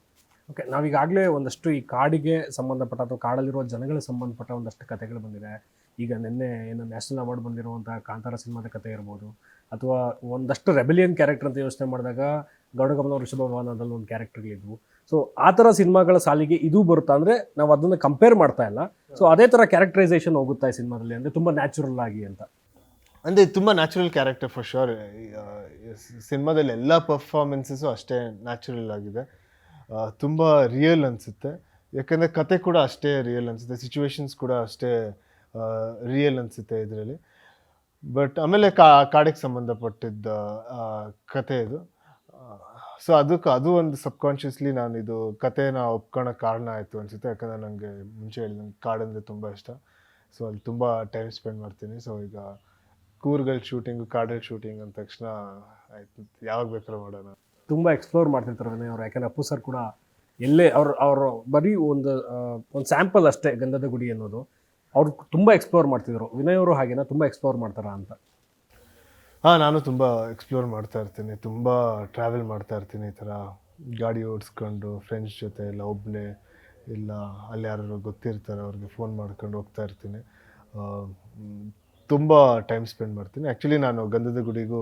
ಓಕೆ, ನಾವೀಗಾಗಲೇ ಒಂದಷ್ಟು ಈ ಕಾಡಿಗೆ ಸಂಬಂಧಪಟ್ಟ ಅಥವಾ ಕಾಡಲ್ಲಿರುವ ಜನಗಳಿಗೆ ಸಂಬಂಧಪಟ್ಟ ಒಂದಷ್ಟು ಕಥೆಗಳು ಬಂದಿದೆ. ಈಗ ನಿನ್ನೆ ಏನು ನ್ಯಾಷನಲ್ ಅವಾರ್ಡ್ ಬಂದಿರುವಂಥ ಕಾಂತಾರ ಸಿನಿಮಾದ ಕಥೆ ಇರ್ಬೋದು, ಅಥವಾ ಒಂದಷ್ಟು ರೆಬೆಲಿಯನ್ ಕ್ಯಾರೆಕ್ಟರ್ ಅಂತ ಯೋಚನೆ ಮಾಡಿದಾಗ ಗೌಡಗಮನ ಋಷಭಭವನದಲ್ಲಿ ಒಂದು ಕ್ಯಾರೆಕ್ಟರ್ಗಳಿದ್ವು. ಸೊ ಆ ಥರ ಸಿನಿಮಾಗಳ ಸಾಲಿಗೆ ಇದು ಬರುತ್ತಾ ಅಂದರೆ ನಾವು ಅದನ್ನು ಕಂಪೇರ್ ಮಾಡ್ತಾ ಇಲ್ಲ. ಸೊ ಅದೇ ಥರ ಕ್ಯಾರೆಕ್ಟರೈಸೇಷನ್ ಹೋಗುತ್ತಾ ಈ ಸಿನಿಮಾದಲ್ಲಿ, ಅಂದರೆ ತುಂಬ ನ್ಯಾಚುರಲ್ ಆಗಿ ಅಂತ? ಅಂದರೆ ತುಂಬ ನ್ಯಾಚುರಲ್ ಕ್ಯಾರೆಕ್ಟರ್ ಫಾರ್ ಶೋರ್. ಸಿನಿಮಾದಲ್ಲಿ ಎಲ್ಲ ಪರ್ಫಾರ್ಮೆನ್ಸಸ್ಸು ಅಷ್ಟೇ ನ್ಯಾಚುರಲ್ ಆಗಿದೆ, ತುಂಬ ರಿಯಲ್ ಅನಿಸುತ್ತೆ. ಯಾಕಂದರೆ ಕತೆ ಕೂಡ ಅಷ್ಟೇ ರಿಯಲ್ ಅನಿಸುತ್ತೆ, ಸಿಚುವೇಶನ್ಸ್ ಕೂಡ ಅಷ್ಟೇ ರಿಯಲ್ ಅನಿಸುತ್ತೆ ಇದರಲ್ಲಿ. ಬಟ್ ಆಮೇಲೆ ಕಾಡಿಗೆ ಸಂಬಂಧಪಟ್ಟಿದ್ದ ಕತೆ ಇದು. ಸೊ ಅದು ಒಂದು ಸಬ್ಕಾನ್ಷಿಯಸ್ಲಿ ನಾನು ಇದು ಕಥೆನ ಒಪ್ಕೊಳ್ಳೋಕೆ ಕಾರಣ ಆಯಿತು ಅನಿಸುತ್ತೆ. ಯಾಕಂದರೆ ನನಗೆ ಮುಂಚೆ ಹೇಳಿದಂಗೆ ಕಾಡಂದರೆ ತುಂಬ ಇಷ್ಟ. ಸೊ ಅಲ್ಲಿ ತುಂಬ ಟೈಮ್ ಸ್ಪೆಂಡ್ ಮಾಡ್ತೀನಿ. ಸೊ ಈಗ ಕೂರ್ಗಲ್ ಶೂಟಿಂಗು, ಕಾಡಲ್ಲಿ ಶೂಟಿಂಗ್ ಅಂದ ತಕ್ಷಣ ಆಯ್ತು, ಯಾವಾಗ ಬೇಕಾದ್ರೂ ಮಾಡೋಣ. ತುಂಬ ಎಕ್ಸ್ಪ್ಲೋರ್ ಮಾಡ್ತಿರ್ತಾರೆ ವಿನಯ್ ಅವರು. ಯಾಕಂದರೆ ಅಪ್ಪು ಸರ್ ಕೂಡ ಎಲ್ಲೇ ಅವರು ಬರೀ ಒಂದು ಸ್ಯಾಂಪಲ್ ಅಷ್ಟೇ ಗಂಧದ ಗುಡಿ ಅನ್ನೋದು, ಅವ್ರು ತುಂಬ ಎಕ್ಸ್ಪ್ಲೋರ್ ಮಾಡ್ತಿದ್ರು. ವಿನಯ್ ಅವರು ಹಾಗೇನಾ, ತುಂಬ ಎಕ್ಸ್ಪ್ಲೋರ್ ಮಾಡ್ತಾರಾ ಅಂತ? ನಾನು ತುಂಬ ಎಕ್ಸ್ಪ್ಲೋರ್ ಮಾಡ್ತಾ ಇರ್ತೀನಿ, ತುಂಬ ಟ್ರಾವೆಲ್ ಮಾಡ್ತಾ ಇರ್ತೀನಿ. ಈ ಥರ ಗಾಡಿ ಓಡಿಸ್ಕೊಂಡು ಫ್ರೆಂಡ್ಸ್ ಜೊತೆ, ಇಲ್ಲ ಒಬ್ಬನೇ, ಇಲ್ಲ ಅಲ್ಲಿ ಯಾರು ಗೊತ್ತಿರ್ತಾರೆ ಅವ್ರಿಗೆ ಫೋನ್ ಮಾಡ್ಕೊಂಡು ಹೋಗ್ತಾ ಇರ್ತೀನಿ. ತುಂಬ ಟೈಮ್ ಸ್ಪೆಂಡ್ ಮಾಡ್ತೀನಿ. ಆ್ಯಕ್ಚುಲಿ ನಾನು ಗಂಧದ ಗುಡಿಗೂ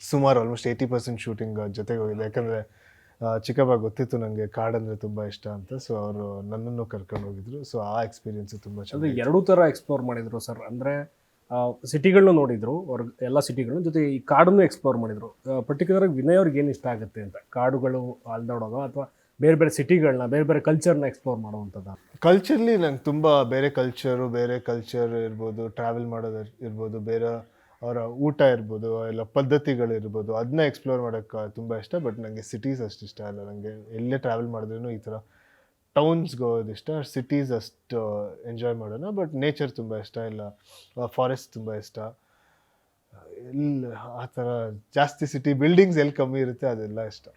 ಸುಮಾರು ಆಲ್ಮೋಸ್ಟ್ 80% ಶೂಟಿಂಗ್ ಜೊತೆಗೆ ಹೋಗಿದೆ. ಯಾಕಂದರೆ ಚಿಕ್ಕಪ್ಪ ಗೊತ್ತಿತ್ತು ನನಗೆ ಕಾಡಂದರೆ ತುಂಬ ಇಷ್ಟ ಅಂತ. ಸೊ ಅವರು ನನ್ನನ್ನು ಕರ್ಕೊಂಡು ಹೋಗಿದ್ರು. ಸೊ ಆ ಎಕ್ಸ್ಪೀರಿಯನ್ಸು ತುಂಬ ಚೆನ್ನಾಗಿ. ಎರಡೂ ಥರ ಎಕ್ಸ್ಪ್ಲೋರ್ ಮಾಡಿದರು ಸರ್. ಅಂದರೆ ಸಿಟಿಗಳನ್ನೂ ನೋಡಿದರು, ಎಲ್ಲ ಸಿಟಿಗಳನ್ನ ಜೊತೆ ಈ ಕಾಡನ್ನು ಎಕ್ಸ್ಪ್ಲೋರ್ ಮಾಡಿದರು. ಪರ್ಟಿಕ್ಯುಲರಾಗಿ ವಿನಯ್ ಅವ್ರಿಗೆ ಏನು ಇಷ್ಟ ಆಗುತ್ತೆ ಅಂತ, ಕಾಡುಗಳು ಅಲ್ದಾಡೋದು ಅಥವಾ ಬೇರೆ ಬೇರೆ ಸಿಟಿಗಳನ್ನ, ಬೇರೆ ಬೇರೆ ಕಲ್ಚರ್ನ ಎಕ್ಸ್ಪ್ಲೋರ್ ಮಾಡುವಂಥದ್ದು? ಕಲ್ಚರ್ಲಿ ನಂಗೆ ತುಂಬ ಬೇರೆ ಕಲ್ಚರ್ ಇರ್ಬೋದು, ಟ್ರಾವೆಲ್ ಮಾಡೋದು ಇರ್ಬೋದು, ಬೇರೆ ಅವರ ಊಟ ಇರ್ಬೋದು, ಇಲ್ಲ ಪದ್ಧತಿಗಳಿರ್ಬೋದು, ಅದನ್ನ ಎಕ್ಸ್ಪ್ಲೋರ್ ಮಾಡೋಕ್ಕೆ ತುಂಬ ಇಷ್ಟ. ಬಟ್ ನನಗೆ ಸಿಟೀಸ್ ಅಷ್ಟು ಇಷ್ಟ ಇಲ್ಲ. ನನಗೆ ಎಲ್ಲೇ ಟ್ರಾವೆಲ್ ಮಾಡಿದ್ರೂ ಈ ಥರ ಟೌನ್ಸ್ಗೆ ಹೋಗೋದು ಇಷ್ಟ. ಸಿಟೀಸ್ ಅಷ್ಟು ಎಂಜಾಯ್ ಮಾಡೋಣ. ಬಟ್ ನೇಚರ್ ತುಂಬ ಇಷ್ಟ, ಇಲ್ಲ ಫಾರೆಸ್ಟ್ ತುಂಬ ಇಷ್ಟ. ಆ ಥರ ಜಾಸ್ತಿ ಸಿಟಿ ಬಿಲ್ಡಿಂಗ್ಸ್ ಎಲ್ಲಿ ಕಮ್ಮಿ ಇರುತ್ತೆ ಅದೆಲ್ಲ ಇಷ್ಟ.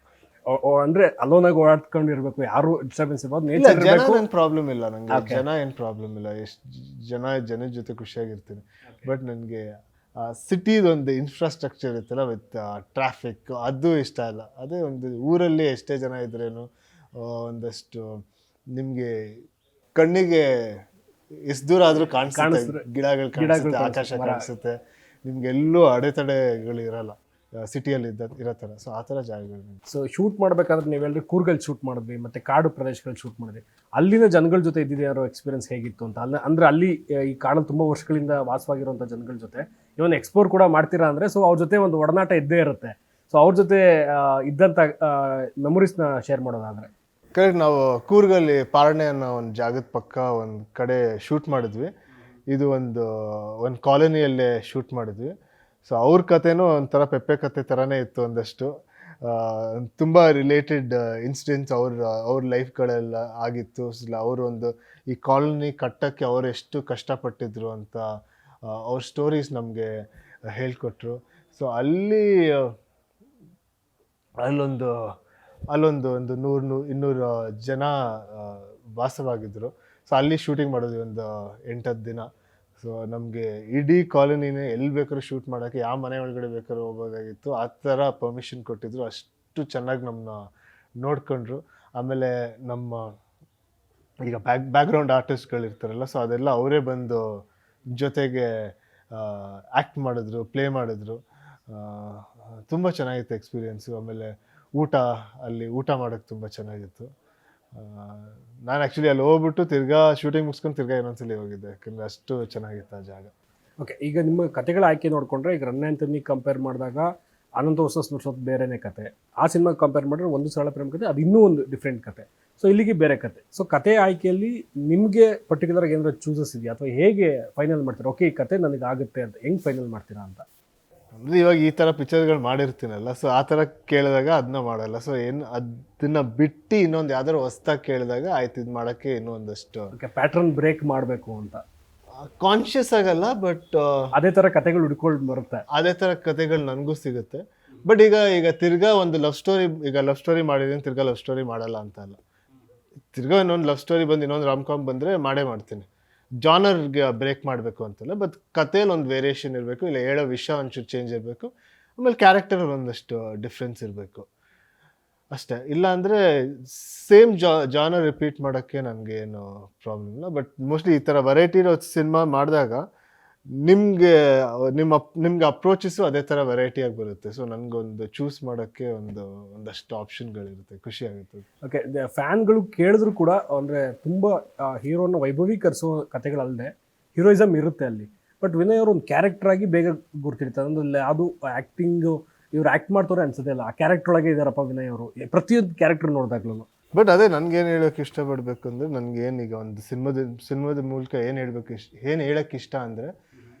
ಅಂದರೆ ಅಲೋನಾಗಿ ಓಡಾಡ್ಕೊಂಡಿರ್ಬೇಕು, ಯಾರು ಡಿಸ್ಟರ್ಬೆನ್ಸ್ ಇರ್ಬೋದು, ಏನು ಪ್ರಾಬ್ಲಮ್ ಇಲ್ಲ ನನಗೆ. ಜನ ಏನು ಪ್ರಾಬ್ಲಮ್ ಇಲ್ಲ, ಎಷ್ಟು ಜನದ ಜೊತೆ ಖುಷಿಯಾಗಿರ್ತೀನಿ. ಬಟ್ ನನಗೆ ಸಿಟಿದೊಂದು ಇನ್ಫ್ರಾಸ್ಟ್ರಕ್ಚರ್ ಇರುತ್ತಲ್ಲ ವಿತ್ ಟ್ರಾಫಿಕ್, ಅದು ಇಷ್ಟ ಇಲ್ಲ. ಅದೇ ಒಂದು ಊರಲ್ಲಿ ಎಷ್ಟೇ ಜನ ಇದ್ರೇನು ಒಂದಷ್ಟು ನಿಮಗೆ ಕಣ್ಣಿಗೆ ಎಷ್ಟು ದೂರ ಆದರೂ ಕಾಣಿಸುತ್ತೆ, ಗಿಡಗಳು ಕಾಣಿಸುತ್ತೆ, ಆಕಾಶ ಕಾಣಿಸುತ್ತೆ. ನಿಮ್ಗೆ ಎಲ್ಲೂ ಅಡೆತಡೆಗಳು ಇರಲ್ಲ ಸಿಟಿಯಲ್ಲಿ ಇರೋ ಥರ. ಸೊ ಆ ಥರ ಜಾಗಗಳು. ಸೊ ಶೂಟ್ ಮಾಡಬೇಕಾದ್ರೆ ನೀವೆಲ್ಲರೂ ಕೂರ್ಗಲ್ಲಿ ಶೂಟ್ ಮಾಡಿದ್ವಿ, ಮತ್ತು ಕಾಡು ಪ್ರದೇಶಗಳಲ್ಲಿ ಶೂಟ್ ಮಾಡಿದ್ವಿ. ಅಲ್ಲಿನ ಜನಗಳ ಜೊತೆ ಇದ್ದಿದ್ದಾರೋ ಎಕ್ಸ್ಪೀರಿಯನ್ಸ್ ಹೇಗಿತ್ತು ಅಂತ? ಅಂದರೆ ಅಲ್ಲಿ ಈ ಕಾಡಲ್ಲಿ ತುಂಬ ವರ್ಷಗಳಿಂದ ವಾಸವಾಗಿರುವಂಥ ಜನಗಳ ಜೊತೆ ಇವನ್ ಎಕ್ಸ್ಪ್ಲೋರ್ ಕೂಡ ಮಾಡ್ತೀರಾ ಅಂದರೆ, ಸೊ ಅವ್ರ ಜೊತೆ ಒಂದು ಒಡನಾಟ ಇದ್ದೇ ಇರುತ್ತೆ. ಸೊ ಅವ್ರ ಜೊತೆ ಇದ್ದಂಥ ಮೆಮೊರೀಸ್ನ ಶೇರ್ ಮಾಡೋದಾದರೆ? ಕರೆಕ್ಟ್. ನಾವು ಕೂರ್ಗಲ್ಲಿ ಪಾರ್ಣೆ ಅನ್ನೋ ಒಂದು ಜಾಗದ ಪಕ್ಕ ಒಂದು ಕಡೆ ಶೂಟ್ ಮಾಡಿದ್ವಿ. ಇದು ಒಂದು ಕಾಲೋನಿಯಲ್ಲೇ ಶೂಟ್ ಮಾಡಿದ್ವಿ. ಸೊ ಅವ್ರ ಕಥೆನೂ ಒಂಥರ ಪೆಪ್ಪೆ ಕತೆ ಥರನೇ ಇತ್ತು ಒಂದಷ್ಟು. ತುಂಬ ರಿಲೇಟೆಡ್ ಇನ್ಸಿಡೆಂಟ್ಸ್ ಅವ್ರ ಲೈಫ್ಗಳೆಲ್ಲ ಆಗಿತ್ತು. ಅವರು ಒಂದು ಈ ಕಾಲೋನಿ ಕಟ್ಟಕ್ಕೆ ಅವ್ರು ಎಷ್ಟು ಕಷ್ಟಪಟ್ಟಿದ್ರು ಅಂತ ಅವ್ರ ಸ್ಟೋರೀಸ್ ನಮಗೆ ಹೇಳ್ಕೊಟ್ರು. ಸೊ ಅಲ್ಲೊಂದು ಒಂದು 100-200 ಜನ ವಾಸವಾಗಿದ್ದರು. ಸೊ ಅಲ್ಲಿ ಶೂಟಿಂಗ್ ಮಾಡಿದ್ವಿ ಒಂದು 8-10 ದಿನ. ಸೊ ನಮಗೆ ಇಡೀ ಕಾಲೋನಿನೇ ಎಲ್ಲಿ ಬೇಕಾದ್ರೂ ಶೂಟ್ ಮಾಡೋಕ್ಕೆ, ಯಾವ ಮನೆ ಒಳಗಡೆ ಬೇಕಾದ್ರೂ ಹೋಗೋದಾಗಿತ್ತು. ಆ ಥರ ಪರ್ಮಿಷನ್ ಕೊಟ್ಟಿದ್ರು. ಅಷ್ಟು ಚೆನ್ನಾಗಿ ನಮ್ಮನ್ನ ನೋಡ್ಕೊಂಡ್ರು. ಆಮೇಲೆ ನಮ್ಮ ಈಗ ಬ್ಯಾಕ್ಗ್ರೌಂಡ್ ಆರ್ಟಿಸ್ಟ್ಗಳಿರ್ತಾರಲ್ಲ, ಸೊ ಅದೆಲ್ಲ ಅವರೇ ಬಂದು ಜೊತೆಗೆ ಆ್ಯಕ್ಟ್ ಮಾಡಿದ್ರು, ಪ್ಲೇ ಮಾಡಿದ್ರು. ತುಂಬ ಚೆನ್ನಾಗಿತ್ತು ಎಕ್ಸ್ಪೀರಿಯೆನ್ಸು. ಆಮೇಲೆ ಅಲ್ಲಿ ಊಟ ಮಾಡೋಕ್ಕೆ ತುಂಬ ಚೆನ್ನಾಗಿತ್ತು. ನಾನು ಆ್ಯಕ್ಚುಲಿ ಅಲ್ಲಿ ಹೋಗ್ಬಿಟ್ಟು ತಿರ್ಗಾ ಶೂಟಿಂಗ್ ಮುಗಿಸ್ಕೊಂಡು ತಿರ್ಗಾ ಇನ್ನೊಂದ್ಸಲಿ ಹೋಗಿದ್ದೆ, ಯಾಕಂದರೆ ಅಷ್ಟು ಚೆನ್ನಾಗಿತ್ತು ಆ ಜಾಗ. ಓಕೆ, ಈಗ ನಿಮ್ಮ ಕತೆಗಳ ಆಯ್ಕೆ ನೋಡಿಕೊಂಡ್ರೆ ಈಗ ರನ್ ಆ್ಯಂಥನಿ ಕಂಪೇರ್ ಮಾಡಿದಾಗ ಅನಂತ ವರ್ಸಸ್ ನುಸ್ರತ್ ಬೇರೆನೇ ಕತೆ, ಆ ಸಿನಿಮಾಗೆ ಕಂಪೇರ್ ಮಾಡಿದ್ರೆ ಒಂದು ಸರಳ ಪ್ರೇಮ ಕತೆ, ಅದು ಇನ್ನೂ ಒಂದು ಡಿಫ್ರೆಂಟ್ ಕತೆ. ಸೊ ಇಲ್ಲಿಗೆ ಬೇರೆ ಕತೆ. ಸೊ ಕತೆ ಆಯ್ಕೆಯಲ್ಲಿ ನಿಮಗೆ ಪರ್ಟಿಕ್ಯುಲರ್ ಆಗಿ ಏನಾದ್ರು ಚೂಸಸ್ ಇದೆಯಾ, ಅಥವಾ ಹೇಗೆ ಫೈನಲ್ ಮಾಡ್ತೀರಾ? ಓಕೆ, ಈ ಕತೆ ನನಗೆ ಆಗುತ್ತೆ ಅಂತ ಹೆಂಗೆ ಫೈನಲ್ ಮಾಡ್ತೀರಾ ಅಂತ? ಅಂದರೆ ಇವಾಗ ಈ ಥರ ಪಿಕ್ಚರ್ಗಳು ಮಾಡಿರ್ತೀನಲ್ಲ, ಸೊ ಆ ಥರ ಕೇಳಿದಾಗ ಅದನ್ನ ಮಾಡಲ್ಲ. ಸೊ ಅದನ್ನ ಬಿಟ್ಟು ಇನ್ನೊಂದು ಯಾವ್ದಾದ್ರು ಹೊಸ್ದಾಗಿ ಕೇಳಿದಾಗ ಆಯ್ತು ಇದು ಮಾಡೋಕ್ಕೆ ಇನ್ನೂ ಒಂದಷ್ಟು ಪ್ಯಾಟ್ರನ್ ಬ್ರೇಕ್ ಮಾಡಬೇಕು ಅಂತ ಕಾನ್ಷಿಯಸ್ ಆಗಲ್ಲ, ಬಟ್ ಅದೇ ಥರ ಕತೆಗಳು ಹುಡ್ಕೊಂಡು ಬರುತ್ತೆ. ಅದೇ ಥರ ಕತೆಗಳು ನನಗೂ ಸಿಗುತ್ತೆ. ಬಟ್ ಈಗ ತಿರ್ಗಾ ಒಂದು ಲವ್ ಸ್ಟೋರಿ ಮಾಡಿದ್ದೀನಿ, ತಿರ್ಗಾ ಲವ್ ಸ್ಟೋರಿ ಮಾಡಲ್ಲ ಅಂತ ಅಲ್ಲ. ತಿರ್ಗಾ ಇನ್ನೊಂದು ಲವ್ ಸ್ಟೋರಿ ಬಂದು ಇನ್ನೊಂದು ರಾಮ್ ಕಾಮ್ ಬಂದರೆ ಮಾಡ್ತೀನಿ. ಜಾನರ್ಗೆ ಬ್ರೇಕ್ ಮಾಡಬೇಕು ಅಂತಲ್ಲ, ಬಟ್ ಕಥೆಯಲ್ಲಿ ಒಂದು ವೇರಿಯೇಷನ್ ಇರಬೇಕು, ಇಲ್ಲ ಹೇಳೋ ವಿಷಯ ಒಂಚೂರು ಚೇಂಜ್ ಇರಬೇಕು, ಆಮೇಲೆ ಕ್ಯಾರೆಕ್ಟರಲ್ಲಿ ಒಂದಷ್ಟು ಡಿಫ್ರೆನ್ಸ್ ಇರಬೇಕು ಅಷ್ಟೇ. ಇಲ್ಲ ಅಂದರೆ ಸೇಮ್ ಜಾನರ್ ರಿಪೀಟ್ ಮಾಡೋಕ್ಕೆ ನನಗೇನು ಪ್ರಾಬ್ಲಮ್ ಇಲ್ಲ. ಬಟ್ ಮೋಸ್ಟ್ಲಿ ಈ ಥರ ವೆರೈಟಿ ಇರೋ ಸಿನಿಮಾ ಮಾಡಿದಾಗ ನಿಮಗೆ ಅಪ್ರೋಚಸ್ಸು ಅದೇ ಥರ ವೆರೈಟಿಯಾಗಿ ಬರುತ್ತೆ. ಸೊ ನನಗೊಂದು ಚೂಸ್ ಮಾಡೋಕ್ಕೆ ಒಂದಷ್ಟು ಆಪ್ಷನ್ಗಳಿರುತ್ತೆ, ಖುಷಿ ಆಗುತ್ತೆ. ಓಕೆ, ಫ್ಯಾನ್ಗಳು ಕೇಳಿದ್ರು ಕೂಡ ಅಂದರೆ ತುಂಬ ಹೀರೋನ ವೈಭವೀಕರಿಸೋ ಕತೆಗಳಲ್ಲದೆ ಹೀರೋಯಿಸಮ್ ಇರುತ್ತೆ ಅಲ್ಲಿ. ಬಟ್ ವಿನಯ್ ಅವರು ಒಂದು ಕ್ಯಾರೆಕ್ಟರ್ ಆಗಿ ಬೇಗ ಗುರ್ತಿರ್ತಾರೆ. ಅಂದರೆ ಅದು ಆ್ಯಕ್ಟಿಂಗು ಇವ್ರು ಆ್ಯಕ್ಟ್ ಮಾಡ್ತಾರೆ ಅನ್ಸುತ್ತೆ ಅಲ್ಲ, ಆ ಕ್ಯಾರೆಕ್ಟರ್ ಒಳಗೆ ಇದ್ದಾರಪ್ಪ ವಿನಯ್ ಅವರು ಪ್ರತಿಯೊಂದು ಕ್ಯಾರೆಕ್ಟರ್ ನೋಡಿದಾಗ್ಲೂ. ಬಟ್ ಅದೇ ನನಗೇನು ಹೇಳೋಕೆ ಇಷ್ಟಪಡಬೇಕು ಅಂದರೆ, ನನಗೇನೀಗ ಒಂದು ಸಿನಿಮಾದ ಮೂಲಕ ಏನು ಹೇಳೋಕ್ಕೆ ಇಷ್ಟ ಅಂದರೆ,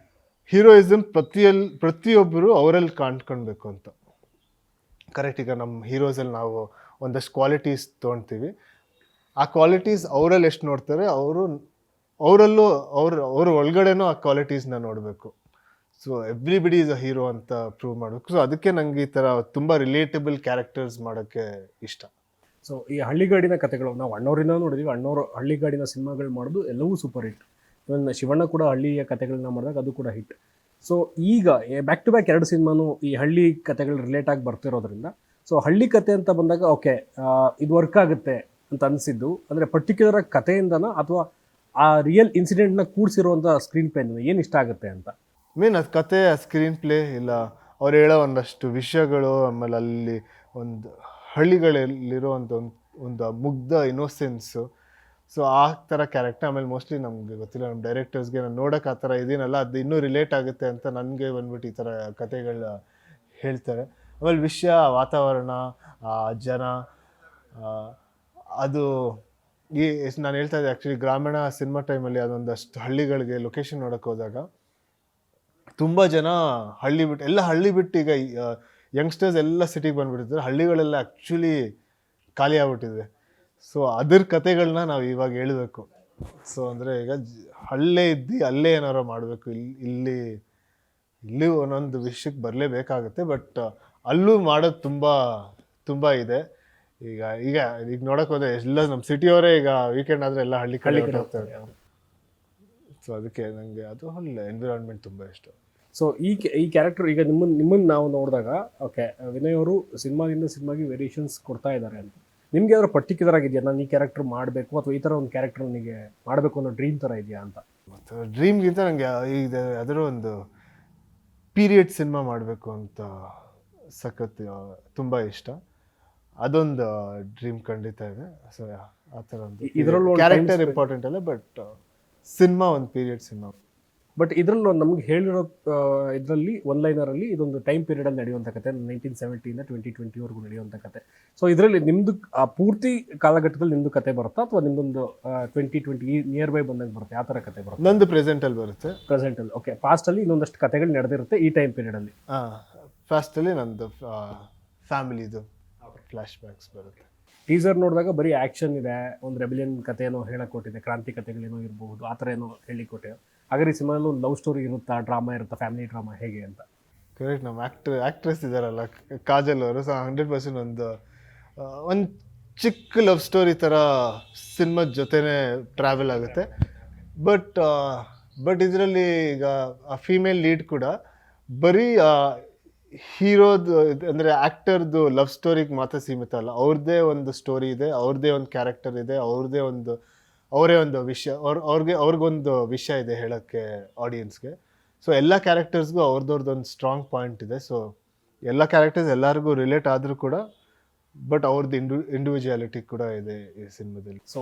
ಹೀರೋಯಿಸಮ್ ಪ್ರತಿಯೊಬ್ಬರು ಅವರಲ್ಲಿ ಕಾಣ್ಕೊಳ್ಬೇಕು ಅಂತ. ಕರೆಕ್ಟ್. ಈಗ ನಮ್ಮ ಹೀರೋಸಲ್ಲಿ ನಾವು ಒಂದಷ್ಟು ಕ್ವಾಲಿಟೀಸ್ ತೊಗೊಳ್ತೀವಿ, ಆ ಕ್ವಾಲಿಟೀಸ್ ಅವರಲ್ಲಿ ಎಷ್ಟು ನೋಡ್ತಾರೆ, ಅವರಲ್ಲೂ ಅವ್ರ ಒಳಗಡೆನೂ ಆ ಕ್ವಾಲಿಟೀಸ್ನ ನೋಡಬೇಕು. So everybody is a hero ಅಂತ ಪ್ರೂವ್ ಮಾಡಬೇಕು. ಸೊ ಅದಕ್ಕೆ ನನಗೆ ಈ ಥರ ತುಂಬ ರಿಲೇಟಬಲ್ ಕ್ಯಾರೆಕ್ಟರ್ಸ್ ಮಾಡೋಕ್ಕೆ ಇಷ್ಟ. ಸೊ ಈ ಹಳ್ಳಿಗಾಡಿನ ಕತೆಗಳು ನಾವು ಅಣ್ಣವ್ರಿಂದ ನೋಡಿದ್ವಿ. ಅಣ್ಣವರು ಹಳ್ಳಿಗಾಡಿನ ಸಿನಿಮಾಗಳು ಮಾಡೋದು ಎಲ್ಲವೂ ಸೂಪರ್ ಹಿಟ್. ಇವನ್ ಶಿವಣ್ಣ ಕೂಡ ಹಳ್ಳಿಯ ಕತೆಗಳನ್ನ ಮಾಡಿದಾಗ ಅದು ಕೂಡ ಹಿಟ್. ಸೊ ಈಗ ಬ್ಯಾಕ್ ಟು ಬ್ಯಾಕ್ 2 ಸಿನಿಮಾನು ಈ ಹಳ್ಳಿ ಕತೆಗಳು ರಿಲೇಟ್ ಆಗಿ ಬರ್ತಿರೋದ್ರಿಂದ, ಸೊ ಹಳ್ಳಿ ಕತೆ ಅಂತ ಬಂದಾಗ ಓಕೆ ಇದು ವರ್ಕ್ ಆಗುತ್ತೆ ಅಂತ ಅನಿಸಿದ್ದು ಅಂದರೆ ಪರ್ಟಿಕ್ಯುಲರ್ ಆಗಿ ಕಥೆಯಿಂದನ ಅಥವಾ ಆ ರಿಯಲ್ ಇನ್ಸಿಡೆಂಟ್ನ ಕೂಡಿಸಿರುವಂಥ ಸ್ಕ್ರೀನ್ ಪ್ಲೇನ ಏನು ಇಷ್ಟ ಆಗುತ್ತೆ ಅಂತ? ಮೀನ್ ಅದು ಕತೆ, ಸ್ಕ್ರೀನ್ ಪ್ಲೇ, ಇಲ್ಲ ಅವ್ರು ಹೇಳೋ ಒಂದಷ್ಟು ವಿಷಯಗಳು, ಆಮೇಲೆ ಅಲ್ಲಿ ಒಂದು ಹಳ್ಳಿಗಳಲ್ಲಿರೋ ಒಂದು ಮುಗ್ಧ ಇನ್ನೋಸೆನ್ಸು. ಸೊ ಆ ಥರ ಕ್ಯಾರೆಕ್ಟರ್. ಆಮೇಲೆ ಮೋಸ್ಟ್ಲಿ ನಮಗೆ ಗೊತ್ತಿಲ್ಲ, ನಮ್ಮ ಡೈರೆಕ್ಟರ್ಸ್ಗೆ ನಾನು ನೋಡೋಕೆ ಆ ಥರ ಇದೀನಲ್ಲ, ಅದು ಇನ್ನೂ ರಿಲೇಟ್ ಆಗುತ್ತೆ ಅಂತ ನನಗೆ ಬಂದ್ಬಿಟ್ಟು ಈ ಥರ ಕತೆಗಳು ಹೇಳ್ತಾರೆ. ಆಮೇಲೆ ವಿಷಯ, ವಾತಾವರಣ, ಜನ, ಅದು ನಾನು ಹೇಳ್ತಾ ಇದ್ದೆ ಆ್ಯಕ್ಚುಲಿ ಗ್ರಾಮೀಣ ಸಿನಿಮಾ ಟೈಮಲ್ಲಿ ಅದೊಂದಷ್ಟು ಹಳ್ಳಿಗಳಿಗೆ ಲೊಕೇಶನ್ ನೋಡೋಕೆ ಹೋದಾಗ ತುಂಬ ಜನ ಹಳ್ಳಿ ಬಿಟ್ಟು ಈಗ ಯಂಗ್ಸ್ಟರ್ಸ್ ಎಲ್ಲ ಸಿಟಿಗೆ ಬಂದುಬಿಟ್ಟಿದ್ದಾರೆ. ಹಳ್ಳಿಗಳೆಲ್ಲ ಆ್ಯಕ್ಚುಲಿ ಖಾಲಿ ಆಗ್ಬಿಟ್ಟಿದೆ. ಸೊ ಅದ್ರ ಕತೆಗಳನ್ನ ನಾವು ಇವಾಗ ಹೇಳಬೇಕು. ಸೊ ಅಂದರೆ ಈಗ ಅಲ್ಲೇ ಏನಾರು ಮಾಡಬೇಕು. ಇಲ್ಲಿ ಒಂದೊಂದು ವಿಷಯಕ್ಕೆ ಬರಲೇಬೇಕಾಗುತ್ತೆ. ಬಟ್ ಅಲ್ಲೂ ಮಾಡೋದು ತುಂಬ ಇದೆ. ಈಗ ನೋಡೋಕೆ ಹೋದರೆ ಎಲ್ಲ ನಮ್ಮ ಸಿಟಿಯವರೇ ಈಗ ವೀಕೆಂಡ್ ಆದರೆ ಎಲ್ಲ ಹಳ್ಳಿ ಕಡೆ ಹೋಗ್ತಾರೆ. ಸೊ ಅದಕ್ಕೆ ನನಗೆ ಅದು ಒಳ್ಳೆ ಎನ್ವಿರಾನ್ಮೆಂಟ್ ತುಂಬ ಇಷ್ಟ. ಸೊ ಈ ಕ್ಯಾರೆಕ್ಟರ್ ಈಗ ನಿಮ್ಮನ್ನು ನಾವು ನೋಡಿದಾಗ ಓಕೆ ವಿನಯ್ ಅವರು ಸಿನಿಮಾಗೆ ವೇರಿಯೇಷನ್ಸ್ ಕೊಡ್ತಾ ಇದ್ದಾರೆ ಅಂತ ನಿಮ್ಗೆ ಯಾವ್ದಾರು ಪರ್ಟಿಕ್ಯುಲರ್ ಆಗಿದೆಯಾ, ನಾನು ಈ ಕ್ಯಾರೆಕ್ಟರ್ ಮಾಡಬೇಕು ಅಥವಾ ಈ ಥರ ಒಂದು ಕ್ಯಾರೆಕ್ಟರ್ ನನಗೆ ಮಾಡಬೇಕು ಅನ್ನೋ ಡ್ರೀಮ್ ಥರ ಇದೆಯಾ ಅಂತ? ಮತ್ತು ಡ್ರೀಮ್ಗಿಂತ ನನಗೆ ಅದರ ಒಂದು ಪೀರಿಯಡ್ ಸಿನಿಮಾ ಮಾಡಬೇಕು ಅಂತ ಸಖತ್ ತುಂಬ ಇಷ್ಟ. ಅದೊಂದು ಡ್ರೀಮ್ ಖಂಡಿತ ಇದೆ. ಸೊ ಆ ಥರ ಒಂದು ಕ್ಯಾರೆಕ್ಟರ್ ಇಂಪಾರ್ಟೆಂಟ್ ಅಲ್ಲ, ಬಟ್ ಸಿನಿಮಾ ಒಂದು ಪೀರಿಯಡ್ ಸಿನಿಮಾ. ಬಟ್ ಇದ್ರಲ್ಲಿ ನಮ್ಗೆ ಹೇಳಿರೋ ಇದರಲ್ಲಿ ಒನ್ ಲೈನರಲ್ಲಿ ಇದೊಂದು ಟೈಮ್ ಪೀರಿಯಡಲ್ಲಿ ನಡೆಯುವಂಥ ಕತೆ 1970 2020ವರೆಗೂ ನಡೆಯುವಂಥ ಕತೆ. ಸೊ ಇದರಲ್ಲಿ ನಿಮ್ಮದು ಪೂರ್ತಿ ಕಾಲಘಟ್ಟದಲ್ಲಿ ನಿಮ್ಮದು ಕತೆ ಬರುತ್ತಾ ಅಥವಾ ನಿಮ್ಮದೊಂದು 2020 ನಿಯರ್ ಬೈ ಬಂದಾಗ ಬರುತ್ತೆ, ಯಾವ ಥರ ಕತೆ ಬರುತ್ತೆ? ನಂದು ಪ್ರೆಸೆಂಟಲ್ಲಿ ಬರುತ್ತೆ. ಪ್ರೆಸೆಂಟಲ್ಲಿ, ಓಕೆ. ಪಾಸ್ಟಲ್ಲಿ ಇನ್ನೊಂದಷ್ಟು ಕತೆಗಳು ನಡೆದಿರುತ್ತೆ ಈ ಟೈಮ್ ಪೀರಿಯಡಲ್ಲಿ. ಫಾಸ್ಟಲ್ಲಿ ನಂದು ಫ್ಯಾಮಿಲಿದು ಫ್ಲ್ಯಾಶ್ ಬ್ಯಾಕ್ಸ್ ಬರುತ್ತೆ. ಟೀಸರ್ ನೋಡಿದಾಗ ಬರೀ ಆ್ಯಕ್ಷನ್ ಇದೆ, ಒಂದು ರೆಬಿಲಿಯನ್ ಕತೆ ಏನೋ ಹೇಳಕ್ ಕೊಟ್ಟಿದೆ, ಕ್ರಾಂತಿ ಕತೆಗಳೇನೋ ಇರಬಹುದು, ಆ ಥರ ಏನೋ ಹೇಳಿ ಕೊಟ್ಟೆ. ಹಾಗಾದ್ರೆ ಈ ಸಿನಿಮಾದಲ್ಲಿ ಒಂದು ಲವ್ ಸ್ಟೋರಿ ಇರುತ್ತಾ, ಡ್ರಾಮಾ ಇರುತ್ತಾ, ಫ್ಯಾಮಿಲಿ ಡ್ರಾಮಾ ಹೇಗೆ ಅಂತ? ಕರೆಕ್ಟ್. ನಮ್ಮ ಆ್ಯಕ್ಟ್ರೆಸ್ ಇದ್ದಾರಲ್ಲ ಕಾಜಲ್ ಅವರು, ಸೊ 100% ಒಂದು ಚಿಕ್ಕ ಲವ್ ಸ್ಟೋರಿ ಥರ ಸಿನಿಮಾದ ಜೊತೆನೇ ಟ್ರಾವೆಲ್ ಆಗುತ್ತೆ. ಬಟ್ ಇದರಲ್ಲಿ ಈಗ ಆ ಫೀಮೇಲ್ ಲೀಡ್ ಕೂಡ ಬರೀ ಹೀರೋದು ಅಂದರೆ ಆ್ಯಕ್ಟರ್ದು ಲವ್ ಸ್ಟೋರಿಗೆ ಮಾತ್ರ ಸೀಮಿತ ಅಲ್ಲ. ಅವ್ರದ್ದೇ ಒಂದು ಸ್ಟೋರಿ ಇದೆ, ಅವ್ರದ್ದೇ ಒಂದು ಕ್ಯಾರೆಕ್ಟರ್ ಇದೆ, ಅವರೇ ಒಂದು ವಿಷಯ, ಅವ್ರಿಗೊಂದು ವಿಷಯ ಇದೆ ಹೇಳೋಕ್ಕೆ ಆಡಿಯನ್ಸ್ಗೆ. ಸೊ ಎಲ್ಲ ಕ್ಯಾರೆಕ್ಟರ್ಸ್ಗೂ ಅವ್ರದ್ದೊಂದು ಸ್ಟ್ರಾಂಗ್ ಪಾಯಿಂಟ್ ಇದೆ. ಸೊ ಎಲ್ಲ ಕ್ಯಾರೆಕ್ಟರ್ಸ್ ಎಲ್ಲರಿಗೂ ರಿಲೇಟ್ ಆದರೂ ಕೂಡ ಬಟ್ ಅವ್ರದ್ದು ಇಂಡಿವಿಜುವಾಲಿಟಿ ಕೂಡ ಇದೆ ಈ ಸಿನಿಮಾದಲ್ಲಿ. ಸೊ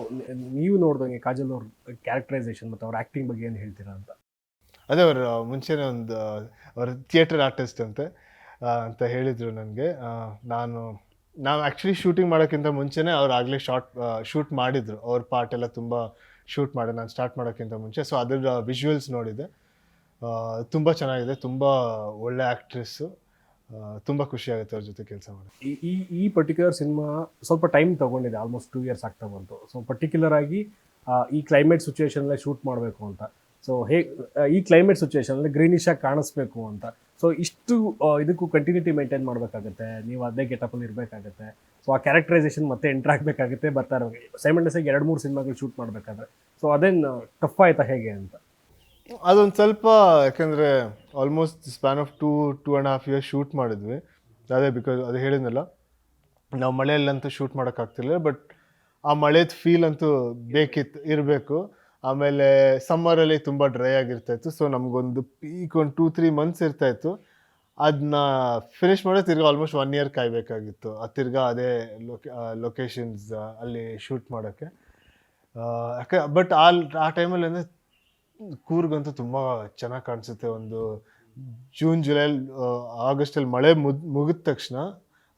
ನೀವು ನೋಡಿದಂಗೆ ಕಾಜಲ್ ಅವ್ರ ಕ್ಯಾರೆಕ್ಟರೈಸೇಷನ್ ಮತ್ತು ಅವ್ರ ಆ್ಯಕ್ಟಿಂಗ್ ಬಗ್ಗೆ ಏನು ಹೇಳ್ತೀರಾ ಅಂತ? ಅದೇ ಅವ್ರು ಮುಂಚೆನೇ ಅವ್ರ ಥಿಯೇಟರ್ ಆರ್ಟಿಸ್ಟ್ ಅಂತ ಹೇಳಿದರು ನನಗೆ. ನಾವು ಆ್ಯಕ್ಚುಲಿ ಶೂಟಿಂಗ್ ಮಾಡೋಕ್ಕಿಂತ ಮುಂಚೆನೇ ಅವ್ರು ಆಗಲೇ ಶೂಟ್ ಮಾಡಿದರು. ಅವ್ರ ಪಾರ್ಟ್ ಎಲ್ಲ ತುಂಬ ಶೂಟ್ ಮಾಡಿ ನಾನು ಸ್ಟಾರ್ಟ್ ಮಾಡೋಕ್ಕಿಂತ ಮುಂಚೆ. ಸೊ ಅದರ ವಿಜುವಲ್ಸ್ ನೋಡಿದೆ, ತುಂಬ ಚೆನ್ನಾಗಿದೆ, ತುಂಬ ಒಳ್ಳೆ ಆ್ಯಕ್ಟ್ರೆಸ್ಸು, ತುಂಬ ಖುಷಿ ಆಗುತ್ತೆ ಅವ್ರ ಜೊತೆ ಕೆಲಸ ಮಾಡಿ. ಈ ಪರ್ಟಿಕ್ಯುಲರ್ ಸಿನಿಮಾ ಸ್ವಲ್ಪ ಟೈಮ್ ತೊಗೊಂಡಿದೆ, ಆಲ್ಮೋಸ್ಟ್ 2 years ಆಗ್ತಾ ಬಂತು. ಸೊ ಪರ್ಟಿಕ್ಯುಲರ್ ಆಗಿ ಈ ಕ್ಲೈಮೇಟ್ ಸಿಚುವೇಶನಲ್ಲೇ ಶೂಟ್ ಮಾಡಬೇಕು ಅಂತ. ಸೊ ಈ ಕ್ಲೈಮೇಟ್ ಸಿಚುವೇಶನಲ್ಲಿ ಗ್ರೀನಿಶ್ ಆಗಿ ಕಾಣಿಸ್ಬೇಕು ಅಂತ. ಸೊ ಇಷ್ಟು ಇದಕ್ಕೂ ಕಂಟಿನ್ಯೂಟಿ ಮೇಂಟೈನ್ ಮಾಡಬೇಕಾಗುತ್ತೆ, ನೀವು ಅದೇ ಗೆಟಪಲ್ಲಿ ಇರಬೇಕಾಗುತ್ತೆ. ಸೊ ಆ ಕ್ಯಾರೆಕ್ಟರೈಸೇಷನ್ ಮತ್ತೆ ಎಂಟರ್ ಆಗಬೇಕಾಗುತ್ತೆ ಬರ್ತಾರೆ ಸೈಮಂಡಸ್ ಆಗಿ 2-3 ಸಿನಿಮಾಗಳು ಶೂಟ್ ಮಾಡಬೇಕಾದ್ರೆ. ಸೊ ಅದೇನು ಟಫ್ ಆಯ್ತಾ ಹೇಗೆ ಅಂತ? ಅದೊಂದು ಸ್ವಲ್ಪ, ಯಾಕಂದರೆ almost span of 2.5 years shoot ಮಾಡಿದ್ವಿ. ಅದೇ ಬಿಕಾಸ್ ಅದು ಹೇಳಿದ್ನಲ್ಲ, ನಾವು ಮಳೆಯಲ್ಲಂತೂ ಶೂಟ್ ಮಾಡೋಕ್ಕಾಗ್ತಿಲ್ಲ, ಬಟ್ ಆ ಮಳೆದ ಫೀಲ್ ಅಂತೂ ಇರಬೇಕು. ಆಮೇಲೆ ಸಮ್ಮರಲ್ಲಿ ತುಂಬ ಡ್ರೈ ಆಗಿರ್ತಾಯಿತ್ತು. ಸೊ ನಮಗೊಂದು ಪೀಕ್ ಒಂದು 2-3 months ಇರ್ತಾಯಿತ್ತು. ಅದನ್ನ ಫಿನಿಷ್ ಮಾಡೋದು ತಿರ್ಗಿ ಆಲ್ಮೋಸ್ಟ್ 1 year ಕಾಯಬೇಕಾಗಿತ್ತು. ತಿರ್ಗಾ ಅದೇ ಲೊಕೇಶನ್ಸ್ ಅಲ್ಲಿ ಶೂಟ್ ಮಾಡೋಕ್ಕೆ. ಬಟ್ ಆ ಟೈಮಲ್ಲಿ ಅಂದರೆ ಕೂರ್ಗಂತೂ ತುಂಬ ಚೆನ್ನಾಗಿ ಕಾಣಿಸುತ್ತೆ. ಒಂದು ಜೂನ್ ಜುಲೈ ಆಗಸ್ಟಲ್ಲಿ ಮಳೆ ಮುಗಿದ ತಕ್ಷಣ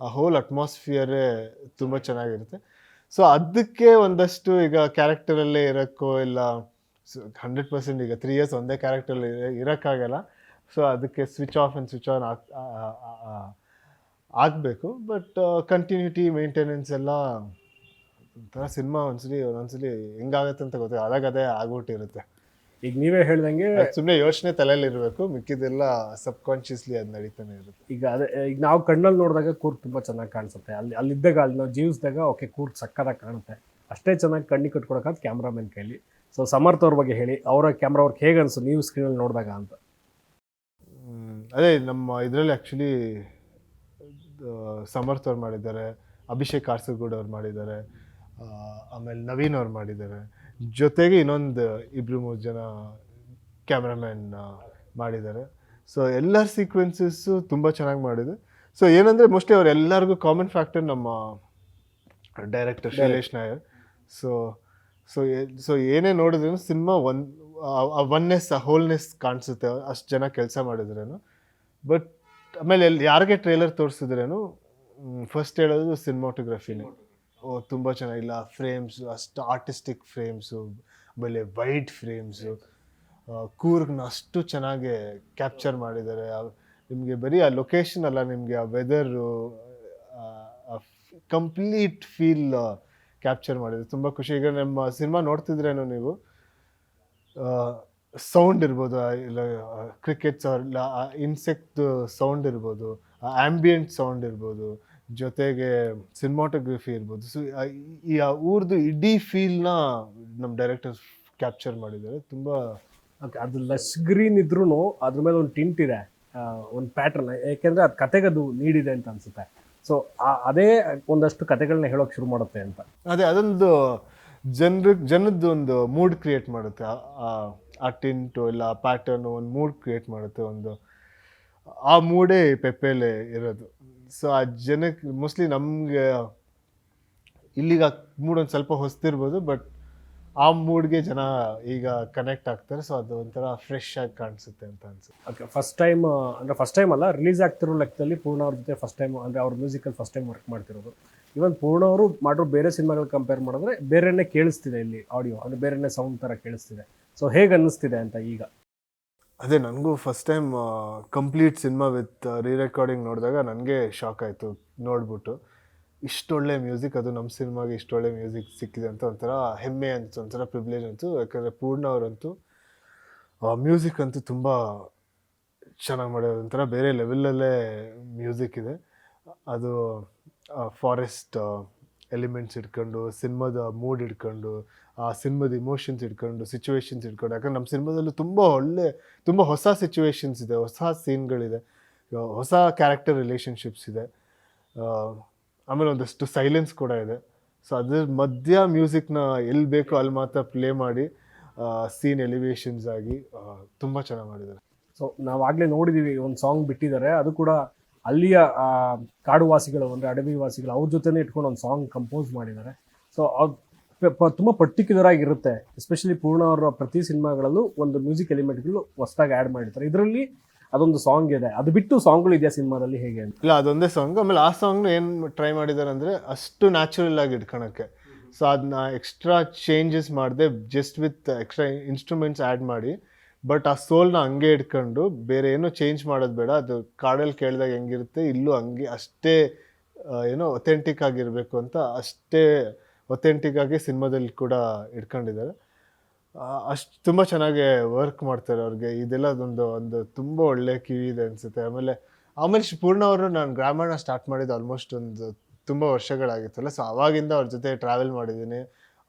ಆ ಹೋಲ್ ಅಟ್ಮಾಸ್ಫಿಯರೇ ತುಂಬ ಚೆನ್ನಾಗಿರುತ್ತೆ. ಸೊ ಅದಕ್ಕೆ ಒಂದಷ್ಟು ಈಗ ಕ್ಯಾರೆಕ್ಟರಲ್ಲೇ ಇರೋಕ್ಕೋ ಇಲ್ಲ 100% ಈಗ 3 years ಒಂದೇ ಕ್ಯಾರೆಕ್ಟರಲ್ಲಿ ಇರೋಕ್ಕಾಗಲ್ಲ. ಸೊ ಅದಕ್ಕೆ switch off and switch on ಆಗಬೇಕು. ಬಟ್ ಕಂಟಿನ್ಯೂಟಿ ಮೇಂಟೆನೆನ್ಸ್ ಎಲ್ಲ ಒಂಥರ ಸಿನಿಮಾ ಒಂದೊಂದ್ಸಲಿ ಹೆಂಗಾಗತ್ತೆ ಅಂತ ಗೊತ್ತಿಲ್ಲ, ಅದೇ ಆಗ್ಬಿಟ್ಟಿರುತ್ತೆ. ಈಗ ನೀವೇ ಹೇಳ್ದಂಗೆ ಸುಮ್ಮನೆ ಯೋಚನೆ ತಲೆಯಲ್ಲಿ ಇರಬೇಕು, ಮಿಕ್ಕಿದೆಲ್ಲ ಸಬ್ಕಾನ್ಷಿಯಸ್ಲಿ ಅದು ನಡೀತಾನೆ ಇರುತ್ತೆ. ಈಗ ನಾವು ಕಣ್ಣಲ್ಲಿ ನೋಡಿದಾಗ ಕೂರ್ಗ್ ತುಂಬ ಚೆನ್ನಾಗಿ ಕಾಣಿಸುತ್ತೆ. ಅಲ್ಲಿದ್ದಾಗ ಅಲ್ಲಿ ನಾವು ಜೀವಿಸಿದಾಗ ಓಕೆ ಕೂರ್ಗ್ ಸಕ್ಕದಾಗಿ ಕಾಣುತ್ತೆ. ಅಷ್ಟೇ ಚೆನ್ನಾಗಿ ಕಣ್ಣಿಗೆ ಕಟ್ಕೊಡೋಕ್ಕಾದ ಕ್ಯಾಮ್ರಾಮನ್ ಕೈಲಿ. ಸೊ ಸಮರ್ಥ ಅವ್ರ ಬಗ್ಗೆ ಹೇಳಿ, ಅವರ ಕ್ಯಾಮ್ರಾ ವರ್ಕ್ ಹೇಗೆ ಅನಿಸ್ತು ನೀವು ಸ್ಕ್ರೀನಲ್ಲಿ ನೋಡಿದಾಗ ಅಂತ? ಅದೇ ನಮ್ಮ ಇದರಲ್ಲಿ ಆ್ಯಕ್ಚುಲಿ ಸಮರ್ಥ ಅವ್ರು ಮಾಡಿದ್ದಾರೆ, ಅಭಿಷೇಕ್ ಕಾಸರಗೋಡು ಅವ್ರು ಮಾಡಿದ್ದಾರೆ, ಆಮೇಲೆ ನವೀನ್ ಅವ್ರು ಮಾಡಿದ್ದಾರೆ, ಜೊತೆಗೆ ಇನ್ನೊಂದು 2-3 ಜನ ಕ್ಯಾಮ್ರಾಮ್ಯಾನ್ ಮಾಡಿದ್ದಾರೆ. ಸೊ ಎಲ್ಲರ ಸೀಕ್ವೆನ್ಸಸ್ಸು ತುಂಬ ಚೆನ್ನಾಗಿ ಮಾಡಿದೆ. ಸೊ ಏನಂದರೆ ಮೋಸ್ಟ್ಲಿ ಅವರೆಲ್ಲರಿಗೂ ಕಾಮನ್ ಫ್ಯಾಕ್ಟರ್ ನಮ್ಮ ಡೈರೆಕ್ಟರ್ ಶೈಲೇಶ್ ನಾಯರ್. ಸೊ ಏನೇ ನೋಡಿದ್ರೂ ಸಿನಿಮಾ ಒನ್ನೆಸ್ ಹೋಲ್ನೆಸ್ ಕಾಣಿಸುತ್ತೆ, ಅಷ್ಟು ಜನ ಕೆಲಸ ಮಾಡಿದ್ರೇನು. ಬಟ್ ಆಮೇಲೆ ಯಾರಿಗೆ ಟ್ರೇಲರ್ ತೋರಿಸಿದ್ರೇನು ಫಸ್ಟ್ ಹೇಳೋದು ಸಿನಿಮಾಟೋಗ್ರಫಿನೇ. ತುಂಬ ಚೆನ್ನಾಗಿಲ್ಲ, ಫ್ರೇಮ್ಸು ಅಷ್ಟು ಆರ್ಟಿಸ್ಟಿಕ್ ಫ್ರೇಮ್ಸು, ಆಮೇಲೆ ವೈಡ್ ಫ್ರೇಮ್ಸು, ಕೂರ್ಗ್ನ ಅಷ್ಟು ಚೆನ್ನಾಗಿ ಕ್ಯಾಪ್ಚರ್ ಮಾಡಿದ್ದಾರೆ. ನಿಮಗೆ ಬರೀ ಆ ಲೊಕೇಶನ್ ಅಲ್ಲ, ನಿಮಗೆ ಆ ವೆದರು ಕಂಪ್ಲೀಟ್ ಫೀಲ್ ಕ್ಯಾಪ್ಚರ್ ಮಾಡಿದೆ. ತುಂಬ ಖುಷಿ. ಈಗ ನಮ್ಮ ಸಿನಿಮಾ ನೋಡ್ತಿದ್ರೇನು ನೀವು ಸೌಂಡ್ ಇರ್ಬೋದು, ಇಲ್ಲ ಕ್ರಿಕೆಟ್ಸ್ ಇಲ್ಲ ಇನ್ಸೆಕ್ಟ್ ಸೌಂಡ್ ಇರ್ಬೋದು, ಆ್ಯಂಬಿಯಂಟ್ ಸೌಂಡ್ ಇರ್ಬೋದು, ಜೊತೆಗೆ ಸಿನಿಮಾಟೋಗ್ರಫಿ ಇರ್ಬೋದು. ಸೊ ಈ ಊರ್ದು ಇಡೀ ಫೀಲ್ನ ನಮ್ಮ ಡೈರೆಕ್ಟರ್ ಕ್ಯಾಪ್ಚರ್ ಮಾಡಿದ್ದಾರೆ. ತುಂಬ ಅದು ಲಶ್ ಗ್ರೀನ್ ಇದ್ರೂ ಅದ್ರ ಮೇಲೆ ಒಂದು ಟಿಂಟ್ ಇದೆ, ಒಂದು ಪ್ಯಾಟ್ರನ್, ಯಾಕೆಂದರೆ ಅದು ಕತೆಗೆ ಅದು ನೀಡಿದೆ ಅಂತ ಅನಿಸುತ್ತೆ. ಸೊ ಅದೇ ಒಂದಷ್ಟು ಕತೆಗಳನ್ನ ಹೇಳೋಕೆ ಶುರು ಮಾಡುತ್ತೆ ಅಂತ. ಅದೊಂದು ಜನದ್ದು ಒಂದು ಮೂಡ್ ಕ್ರಿಯೇಟ್ ಮಾಡುತ್ತೆ. ಆ ಟಿಂಟು ಇಲ್ಲ ಆ ಪ್ಯಾಟರ್ನು ಒಂದು ಮೂಡ್ ಕ್ರಿಯೇಟ್ ಮಾಡುತ್ತೆ. ಆ ಮೂಡೇ ಪೆಪ್ಪೆಲೆ ಇರೋದು. ಸೊ ಆ ಜನಕ್ಕೆ ಮೋಸ್ಟ್ಲಿ ನಮಗೆ ಇಲ್ಲಿಗೆ ಮೂಡ್ ಒಂದು ಸ್ವಲ್ಪ ಹೊಸ್ತಿರ್ಬೋದು, ಬಟ್ ಆ ಮೂಡ್ಗೆ ಜನ ಈಗ ಕನೆಕ್ಟ್ ಆಗ್ತಾರೆ. ಸೊ ಅದು ಒಂಥರ ಫ್ರೆಶ್ ಆಗಿ ಕಾಣಿಸುತ್ತೆ ಅಂತ ಅನ್ಸುತ್ತೆ. ಓಕೆ, ಫಸ್ಟ್ ಟೈಮ್ ಅಲ್ಲ, ರಿಲೀಸ್ ಆಗ್ತಿರೋ ಲೆಕ್ಕದಲ್ಲಿ ಪೂರ್ಣ ಅವ್ರ ಜೊತೆ ಫಸ್ಟ್ ಟೈಮ್ ಅಂದರೆ ಅವ್ರ ಮ್ಯೂಸಿಕಲ್ಲಿ ಫಸ್ಟ್ ಟೈಮ್ ವರ್ಕ್ ಮಾಡ್ತಿರೋದು. ಇವನ್ ಪೂರ್ಣ ಅವರು ಮಾಡಿರೋ ಬೇರೆ ಸಿನಿಮಾಗಳು ಕಂಪೇರ್ ಮಾಡಿದ್ರೆ ಬೇರೆನೇ ಕೇಳಿಸ್ತಿದೆ ಇಲ್ಲಿ ಆಡಿಯೋ, ಅಂದರೆ ಬೇರೆನೇ ಸೌಂಡ್ ಥರ ಕೇಳಿಸ್ತಿದೆ. ಸೊ ಹೇಗೆ ಅನ್ನಿಸ್ತಿದೆ ಅಂತ ಈಗ? ಅದೇ ನನಗೂ first time complete cinema with re-recording ನೋಡಿದಾಗ ನನಗೆ ಶಾಕ್ ಆಯಿತು ನೋಡ್ಬಿಟ್ಟು. ಇಷ್ಟೊಳ್ಳೆ ಮ್ಯೂಸಿಕ್, ಅದು ನಮ್ಮ ಸಿನಿಮಾಗೆ ಇಷ್ಟೊಳ್ಳೆ ಮ್ಯೂಸಿಕ್ ಸಿಕ್ಕಿದೆ ಅಂತ ಒಂಥರ ಹೆಮ್ಮೆ ಅನಿಸ್ತು, ಒಂಥರ ಪ್ರಿವಿಲೇಜ್ ಅಂತು. ಯಾಕಂದರೆ ಪೂರ್ಣ ಅವರಂತೂ ಮ್ಯೂಸಿಕ್ ಅಂತೂ ತುಂಬ ಚೆನ್ನಾಗಿ ಮಾಡೋದು, ಒಂಥರ ಬೇರೆ ಲೆವೆಲಲ್ಲೇ ಮ್ಯೂಸಿಕ್ ಇದೆ. ಅದು ಫಾರೆಸ್ಟ್ ಎಲಿಮೆಂಟ್ಸ್ ಇಟ್ಕೊಂಡು, ಸಿನಿಮಾದ ಮೂಡ್ ಇಟ್ಕೊಂಡು, ಆ ಸಿನಿಮಾದ ಇಮೋಷನ್ಸ್ ಇಟ್ಕೊಂಡು, ಸಿಚುವೇಶನ್ಸ್ ಇಟ್ಕೊಂಡು. ಯಾಕಂದ್ರೆ ನಮ್ಮ ಸಿನಿಮಾದಲ್ಲೂ ತುಂಬ ಹೊಸ ಸಿಚುವೇಶನ್ಸ್ ಇದೆ, ಹೊಸ ಸೀನ್ಗಳಿದೆ, ಹೊಸ ಕ್ಯಾರೆಕ್ಟರ್ ರಿಲೇಷನ್ಶಿಪ್ಸ್ ಇದೆ, ಆಮೇಲೆ ಒಂದಷ್ಟು ಸೈಲೆನ್ಸ್ ಕೂಡ ಇದೆ. ಸೊ ಅದ್ರ ಮಧ್ಯ ಮ್ಯೂಸಿಕ್ನ ಎಲ್ಲಿ ಬೇಕೋ ಅಲ್ಲಿ ಮಾತ್ರ ಪ್ಲೇ ಮಾಡಿ ಸೀನ್ ಎಲಿವೇಶನ್ಸ್ ಆಗಿ ತುಂಬ ಚೆನ್ನಾಗಿ ಮಾಡಿದ್ದಾರೆ. ಸೊ ನಾವಾಗಲೇ ನೋಡಿದ್ದೀವಿ, ಒಂದು ಸಾಂಗ್ ಬಿಟ್ಟಿದ್ದಾರೆ, ಅದು ಕೂಡ ಅಲ್ಲಿಯ ಕಾಡುವಾಸಿಗಳು ಅಂದರೆ ಅಡವಿ ವಾಸಿಗಳು ಅವ್ರ ಜೊತೆನೇ ಇಟ್ಕೊಂಡು ಒಂದು ಸಾಂಗ್ ಕಂಪೋಸ್ ಮಾಡಿದ್ದಾರೆ. ಸೊ ಅದು ತುಂಬ ಪರ್ಟಿಕ್ಯುಲರ್ ಆಗಿರುತ್ತೆ. ಎಸ್ಪೆಷಲಿ ಪೂರ್ಣ ಅವರ ಪ್ರತಿ ಸಿನಿಮಾಗಳಲ್ಲೂ ಒಂದು ಮ್ಯೂಸಿಕ್ ಎಲಿಮೆಂಟ್ಗಳು ಹೊಸದಾಗಿ ಆ್ಯಡ್ ಮಾಡಿರ್ತಾರೆ. ಇದರಲ್ಲಿ ಅದೊಂದು ಸಾಂಗ್ ಇದೆ, ಅದು ಬಿಟ್ಟು ಸಾಂಗ್ಗಳು ಇದೆಯಾ ಸಿನಿಮಾದಲ್ಲಿ ಹೇಗೆ ಅಂತ? ಇಲ್ಲ, ಅದೊಂದೇ ಸಾಂಗ್. ಆಮೇಲೆ ಆ ಸಾಂಗ್ನ ಏನು ಟ್ರೈ ಮಾಡಿದ್ದಾರೆ ಅಂದರೆ ಅಷ್ಟು ನ್ಯಾಚುರಲ್ ಆಗಿ ಇಟ್ಕೊಳಕ್ಕೆ. ಸೊ ಅದನ್ನ ಎಕ್ಸ್ಟ್ರಾ ಚೇಂಜಸ್ ಮಾಡಿದೆ, just with extra instruments add ಮಾಡಿ. ಬಟ್ ಆ ಸೋಲ್ನ ಹಂಗೆ ಇಟ್ಕೊಂಡು ಬೇರೆ ಏನೋ ಚೇಂಜ್ ಮಾಡೋದು ಬೇಡ. ಅದು ಕಾಡಲ್ಲಿ ಕೇಳಿದಾಗ ಹೆಂಗಿರುತ್ತೆ ಇಲ್ಲೂ ಹಂಗೆ ಅಷ್ಟೇ ಏನೋ ಒಥೆಂಟಿಕ್ ಆಗಿರಬೇಕು ಅಂತ ಅಷ್ಟೇ ಒಥೆಂಟಿಕ್ ಆಗಿ ಸಿನಿಮಾದಲ್ಲಿ ಕೂಡ ಇಟ್ಕೊಂಡಿದ್ದಾರೆ. ಅಷ್ಟು ತುಂಬ ಚೆನ್ನಾಗಿ ವರ್ಕ್ ಮಾಡ್ತಾರೆ ಅವ್ರಿಗೆ. ಇದೆಲ್ಲ ಒಂದು ತುಂಬ ಒಳ್ಳೆ ಕಿವಿ ಇದೆ ಅನಿಸುತ್ತೆ. ಆಮೇಲೆ ಪೂರ್ಣ ಅವರು ನಾನು ಗ್ರಾಮಣ ಸ್ಟಾರ್ಟ್ ಮಾಡಿದ್ದು ಆಲ್ಮೋಸ್ಟ್ ಒಂದು ತುಂಬ ವರ್ಷಗಳಾಗಿತ್ತಲ್ಲ. ಸೊ ಅವಾಗಿಂದ ಅವ್ರ ಜೊತೆ ಟ್ರಾವೆಲ್ ಮಾಡಿದ್ದೀನಿ.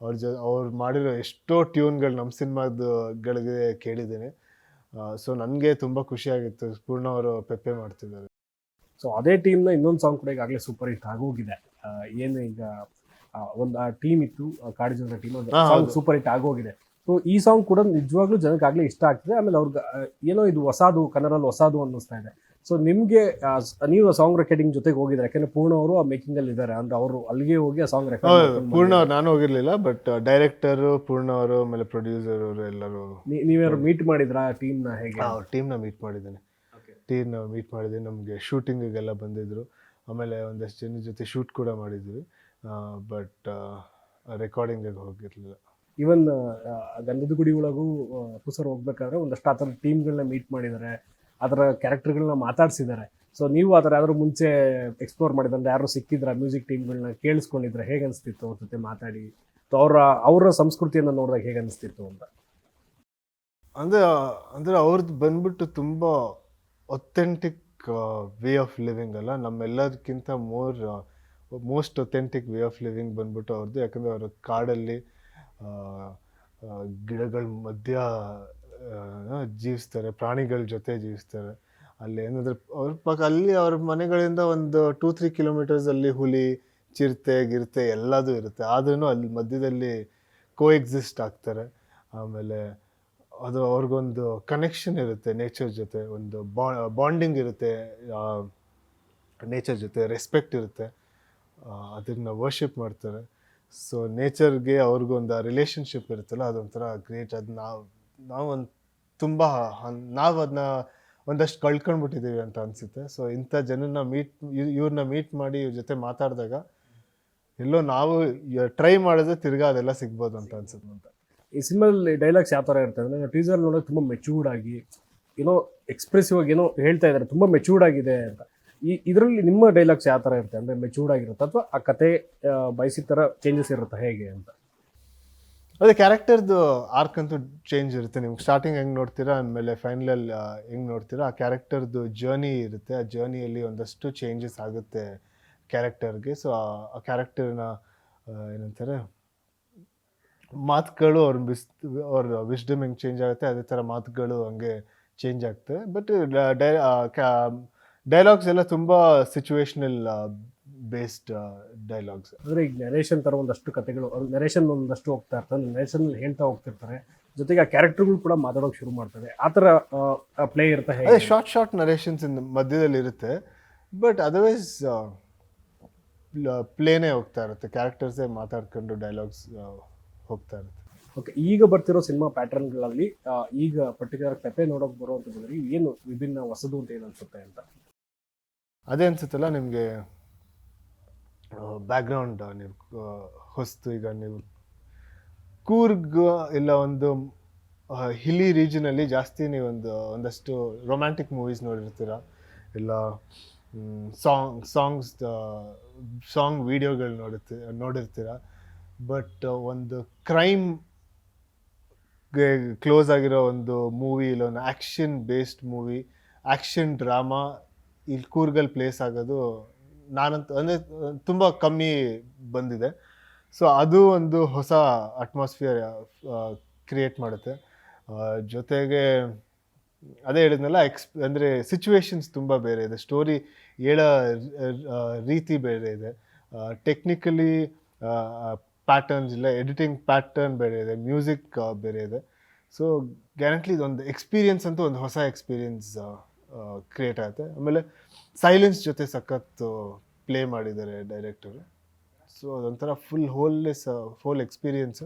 ಅವ್ರು ಮಾಡಿರೋ ಎಷ್ಟೋ ಟ್ಯೂನ್ಗಳು ನಮ್ಮ ಸಿನಿಮಾಗಳಿಗೆ ಕೇಳಿದ್ದೀನಿ. ಸೊ ನನಗೆ ತುಂಬ ಖುಷಿಯಾಗಿತ್ತು ಪೂರ್ಣ ಅವರು ಪೆಪ್ಪೆ ಮಾಡ್ತಿದ್ದಾರೆ. ಸೊ ಅದೇ ಟೀಮ್ನ ಇನ್ನೊಂದು ಸಾಂಗ್ ಕೂಡ ಈಗಾಗಲೇ ಸೂಪರ್ ಹಿಟ್ ಆಗೋಗಿದೆ. ಏನು ಈಗ ಒಂದು ಟೀಮ್ ಇತ್ತು, ಕಾಡಿಜನ ಟೀಮ್, ಸಾಂಗ್ ಸೂಪರ್ ಹಿಟ್ ಆಗೋಗಿದೆ. ಸೊ ಈ ಸಾಂಗ್ ಕೂಡ ನಿಜವಾಗ್ಲೂ ಜನಕ್ಕಾಗಲೇ ಇಷ್ಟ ಆಗ್ತಿದೆ. ಆಮೇಲೆ ಅವ್ರಿಗೆ ಏನೋ ಇದು ಹೊಸದು, ಕನ್ನಡಲ್ಲಿ ಹೊಸದು ಅನ್ನಿಸ್ತಾ ಇದೆ. ಸೊ ನಿಮಗೆ ನೀವು ಸಾಂಗ್ ರೆಕಾರ್ಡಿಂಗ್ ಜೊತೆಗೆ ಹೋಗಿದ್ದಾರೆ, ಯಾಕಂದ್ರೆ ಪೂರ್ಣ ಅವರು ಆ ಮೇಕಿಂಗ್ ಅಲ್ಲಿ ಇದ್ದಾರೆ, ಅಂದ್ರೆ ಅವರು ಅಲ್ಲಿಗೆ ಹೋಗಿ ಆ ಸಾಂಗ್ ರೆಕಾರ್ಡ್. ಪೂರ್ಣ ಅವ್ರು ನಾನು ಹೋಗಿರ್ಲಿಲ್ಲ, ಬಟ್ ಡೈರೆಕ್ಟರ್ ಪೂರ್ಣ ಅವರು, ಆಮೇಲೆ ಪ್ರೊಡ್ಯೂಸರ್ ಅವರು ಎಲ್ಲರೂ. ನೀವ್ಯಾರು ಮೀಟ್ ಮಾಡಿದ್ರಾ ಟೀಮ್ನ? ಹೇಗೆ? ಟೀಮ್ನ ಮೀಟ್ ಮಾಡಿದ್ದೀನಿ. ನಮಗೆ ಶೂಟಿಂಗಿಗೆಲ್ಲ ಬಂದಿದ್ರು. ಆಮೇಲೆ ಒಂದಷ್ಟು ಜನ ಜೊತೆ ಶೂಟ್ ಕೂಡ ಮಾಡಿದ್ವಿ, ಬಟ್ ರೆಕಾರ್ಡಿಂಗಿಗೆ ಹೋಗಿರ್ಲಿಲ್ಲ. ಈವನ್ ಗಂಧದ ಗುಡಿ ಒಳಗೂ ಪುಸರ್ ಹೋಗ್ಬೇಕಾದ್ರೆ ಒಂದಷ್ಟು ಆ ಥರ ಟೀಮ್ಗಳನ್ನ ಮೀಟ್ ಮಾಡಿದ್ದಾರೆ, ಅದರ ಕ್ಯಾರೆಕ್ಟರ್ಗಳನ್ನ ಮಾತಾಡ್ಸಿದ್ದಾರೆ. ಸೊ ನೀವು ಆ ಥರ ಯಾರು ಮುಂಚೆ ಎಕ್ಸ್ಪ್ಲೋರ್ ಮಾಡಿದ್ರೆ ಯಾರು ಸಿಕ್ಕಿದ್ರ ಮ್ಯೂಸಿಕ್ ಟೀಮ್ಗಳನ್ನ ಕೇಳಿಸ್ಕೊಂಡಿದ್ರೆ ಹೇಗೆ ಅನಿಸ್ತಿತ್ತು ಅವ್ರ ಜೊತೆ ಮಾತಾಡಿ? ಅವರ ಸಂಸ್ಕೃತಿಯನ್ನು ನೋಡಿದಾಗ ಹೇಗೆ ಅನಿಸ್ತಿತ್ತು ಅಂತ? ಅಂದರೆ ಅವ್ರದ್ದು ಬಂದ್ಬಿಟ್ಟು ತುಂಬ ಒಥೆಂಟಿಕ್ ವೇ ಆಫ್ ಲಿವಿಂಗ್ ಅಲ್ಲ, ನಮ್ಮೆಲ್ಲದಕ್ಕಿಂತ most authentic way of living ಬಂದ್ಬಿಟ್ಟು ಅವ್ರದ್ದು. ಯಾಕಂದರೆ ಅವರು ಕಾಡಲ್ಲಿ ಗಿಡಗಳ ಮಧ್ಯ ಜೀವಿಸ್ತಾರೆ, ಪ್ರಾಣಿಗಳ ಜೊತೆ ಜೀವಿಸ್ತಾರೆ. ಅಲ್ಲಿ ಏನಂದ್ರೆ ಅಲ್ಲಿ ಅವ್ರ ಮನೆಗಳಿಂದ ಒಂದು 2-3 ಕಿಲೋಮೀಟರ್ಸ್ ಅಲ್ಲಿ ಹುಲಿ, ಚಿರತೆ, ಗಿರತೆ ಎಲ್ಲದೂ ಇರುತ್ತೆ. ಆದ್ರೂ ಅಲ್ಲಿ ಮಧ್ಯದಲ್ಲಿ ಕೋಎಕ್ಸಿಸ್ಟ್ ಆಗ್ತಾರೆ. ಆಮೇಲೆ ಅದು ಅವ್ರಿಗೊಂದು ಕನೆಕ್ಷನ್ ಇರುತ್ತೆ ನೇಚರ್ ಜೊತೆ, ಒಂದು ಬಾಂಡಿಂಗ್ ಇರುತ್ತೆ ನೇಚರ್ ಜೊತೆ, ರೆಸ್ಪೆಕ್ಟ್ ಇರುತ್ತೆ, ಅದನ್ನ ವರ್ಷಿಪ್ ಮಾಡ್ತಾರೆ. ಸೊ ನೇಚರ್ಗೆ ಅವ್ರಿಗೊಂದು ರಿಲೇಷನ್ಶಿಪ್ ಇರುತ್ತಲ್ಲ, ಅದೊಂಥರ ಗ್ರೇಟ್. ಅದು ನಾವು ಅದನ್ನ ಒಂದಷ್ಟು ಕಳ್ಕೊಂಡ್ಬಿಟ್ಟಿದ್ದೀವಿ ಅಂತ ಅನಿಸುತ್ತೆ. ಸೊ ಇಂಥ ಜನನ ಇವ್ರನ್ನ ಮೀಟ್ ಮಾಡಿ ಇವ್ರ ಜೊತೆ ಮಾತಾಡಿದಾಗ ಎಲ್ಲೋ ನಾವು ಟ್ರೈ ಮಾಡಿದ್ರೆ ತಿರ್ಗಾ ಅದೆಲ್ಲ ಸಿಗ್ಬೋದು ಅಂತ ಅನ್ಸುತ್ತೆ ಅಂತ. ಈ ಸಿನಿಮಾದಲ್ಲಿ ಡೈಲಾಗ್ಸ್ ಯಾವ ಥರ ಇರ್ತದೆ ಅಂದರೆ, ಟೀಸರ್ ನೋಡೋಕೆ ತುಂಬ ಮೆಚೂರ್ಡ್ ಆಗಿ ಏನೋ ಎಕ್ಸ್ಪ್ರೆಸಿವ್ ಆಗಿ ಏನೋ ಹೇಳ್ತಾ ಇದ್ದಾರೆ, ತುಂಬ ಮೆಚೂರ್ಡ್ ಆಗಿದೆ ಅಂತ. ಇದರಲ್ಲಿ ನಿಮ್ಮ ಡೈಲಾಗ್ಸ್ ಯಾವ ಥರ ಇರುತ್ತೆ ಅಂದರೆ, ಮೆಚೂರ್ಡ್ ಆಗಿರುತ್ತೆ ಅಥವಾ ಆ ಕತೆ ಬಯಸಿದ ಥರ ಚೇಂಜಸ್ ಇರುತ್ತೆ ಹೇಗೆ ಅಂತ? ಅದೇ ಕ್ಯಾರೆಕ್ಟರ್ದು ಆರ್ಕ್ ಅಂತೂ ಚೇಂಜ್ ಇರುತ್ತೆ. ನಿಮ್ಗೆ ಸ್ಟಾರ್ಟಿಂಗ್ ಹೆಂಗೆ ನೋಡ್ತೀರಾ, ಆಮೇಲೆ ಫೈನಲ್ ಹೆಂಗೆ ನೋಡ್ತೀರಾ, ಆ ಕ್ಯಾರೆಕ್ಟರ್ದು ಜರ್ನಿ ಇರುತ್ತೆ. ಆ ಜರ್ನಿಯಲ್ಲಿ ಒಂದಷ್ಟು ಚೇಂಜಸ್ ಆಗುತ್ತೆ ಕ್ಯಾರೆಕ್ಟರ್ಗೆ. ಸೊ ಆ ಕ್ಯಾರೆಕ್ಟರ್ನ ಏನಂತಾರೆ, ಮಾತುಗಳು ಅವ್ರ ವಿಸ್ಡಮ್ ಹೆಂಗೆ ಚೇಂಜ್ ಆಗುತ್ತೆ, ಅದೇ ಥರ ಮಾತುಗಳು ಹಂಗೆ ಚೇಂಜ್ ಆಗ್ತವೆ. ಬಟ್ ಡೈಲಾಗ್ಸ್ ಎಲ್ಲ ತುಂಬ ಸಿಚುವೇಶನಲ್ ಬೇಸ್ಡ್ ಡೈಲಾಗ್ಸ್. ಅಂದರೆ ಈಗ ನರೇಷನ್ ಥರ ಒಂದಷ್ಟು ಕತೆಗಳು, ಅವ್ರು ನರೇಷನ್ ಒಂದಷ್ಟು ಹೋಗ್ತಾ ಇರ್ತಾರೆ, ನರೇಷನಲ್ಲಿ ಹೇಳ್ತಾ ಹೋಗ್ತಿರ್ತಾರೆ, ಜೊತೆಗೆ ಆ ಕ್ಯಾರೆಕ್ಟರ್ಗಳು ಕೂಡ ಮಾತಾಡೋಕೆ ಶುರು ಮಾಡ್ತವೆ. ಆ ಥರ ಪ್ಲೇ ಇರುತ್ತೆ ಹೇಗೆ? ಅದೇ ಶಾರ್ಟ್ ನರೇಷನ್ಸ್ ಮಧ್ಯದಲ್ಲಿ ಇರುತ್ತೆ, ಬಟ್ ಅದರ್ವೈಸ್ ಪ್ಲೇನೇ ಹೋಗ್ತಾ ಇರುತ್ತೆ, ಕ್ಯಾರೆಕ್ಟರ್ಸೇ ಮಾತಾಡ್ಕೊಂಡು ಡೈಲಾಗ್ಸ್ ಹೋಗ್ತಾ ಇರುತ್ತೆ. ಓಕೆ, ಈಗ ಬರ್ತಿರೋ ಸಿನಿಮಾ ಪ್ಯಾಟರ್ನ್ಗಳಲ್ಲಿ ಈಗ ಪರ್ಟಿಕ್ಯುಲರ್ ಪೆಪೆ ನೋಡೋಕೆ ಬರುವಂಥ ಜನರಿಗೆ ಏನು ವಿಭಿನ್ನ ಹೊಸದು ಅಂತ ಏನು ಅನ್ಸುತ್ತೆ ಅಂತ? ಅದೇ ಅನ್ಸುತ್ತಲ್ಲ ನಿಮಗೆ ಬ್ಯಾಕ್ಗ್ರೌಂಡ್ ನೀವು ಹೊಸ್ತು. ಈಗ ನೀವು ಕೂರ್ಗ್ ಇಲ್ಲ ಒಂದು ಹಿಲಿ ರೀಜನಲ್ಲಿ ಜಾಸ್ತಿ ನೀವು ಒಂದಷ್ಟು ರೊಮ್ಯಾಂಟಿಕ್ ಮೂವೀಸ್ ನೋಡಿರ್ತೀರ, ಇಲ್ಲ ಸಾಂಗ್ ವಿಡಿಯೋಗಳು ನೋಡಿರ್ತೀರ. ಬಟ್ ಒಂದು ಕ್ರೈಮ್ ಕ್ಲೋಸ್ ಆಗಿರೋ ಒಂದು ಮೂವಿ, ಇಲ್ಲ ಒಂದು action based movie, action drama ಇಲ್ಲಿ ಕೂರ್ಗಲ್ಲಿ ಪ್ಲೇಸ್ ಆಗೋದು ನಾನಂತ ಅಂದರೆ ತುಂಬ ಕಮ್ಮಿ ಬಂದಿದೆ. ಸೊ ಅದು ಒಂದು ಹೊಸ ಅಟ್ಮಾಸ್ಫಿಯರ್ ಕ್ರಿಯೇಟ್ ಮಾಡುತ್ತೆ. ಜೊತೆಗೆ ಅದೇ ಹೇಳಿದ್ನಲ್ಲ, ಅಂದರೆ ಸಿಚುವೇಶನ್ಸ್ ತುಂಬ ಬೇರೆ ಇದೆ, ಸ್ಟೋರಿ ಹೇಳೋ ರೀತಿ ಬೇರೆ ಇದೆ, ಟೆಕ್ನಿಕಲಿ ಪ್ಯಾಟರ್ನ್ಸ್ ಇಲ್ಲ, ಎಡಿಟಿಂಗ್ ಪ್ಯಾಟರ್ನ್ ಬೇರೆ ಇದೆ, ಮ್ಯೂಸಿಕ್ ಬೇರೆ ಇದೆ. ಸೊ ಗ್ಯಾರಂಟ್ಲಿ ಇದೊಂದು ಎಕ್ಸ್ಪೀರಿಯನ್ಸ್ ಅಂತೂ ಒಂದು ಹೊಸ ಎಕ್ಸ್ಪೀರಿಯನ್ಸ್ ಕ್ರಿಯೇಟ್ ಆಗುತ್ತೆ. ಆಮೇಲೆ ಸೈಲೆನ್ಸ್ ಜೊತೆ ಸಖತ್ತು ಪ್ಲೇ ಮಾಡಿದ್ದಾರೆ ಡೈರೆಕ್ಟರು. ಸೊ ಅದೊಂಥರ ಹೋಲ್ ಎಕ್ಸ್ಪೀರಿಯನ್ಸ್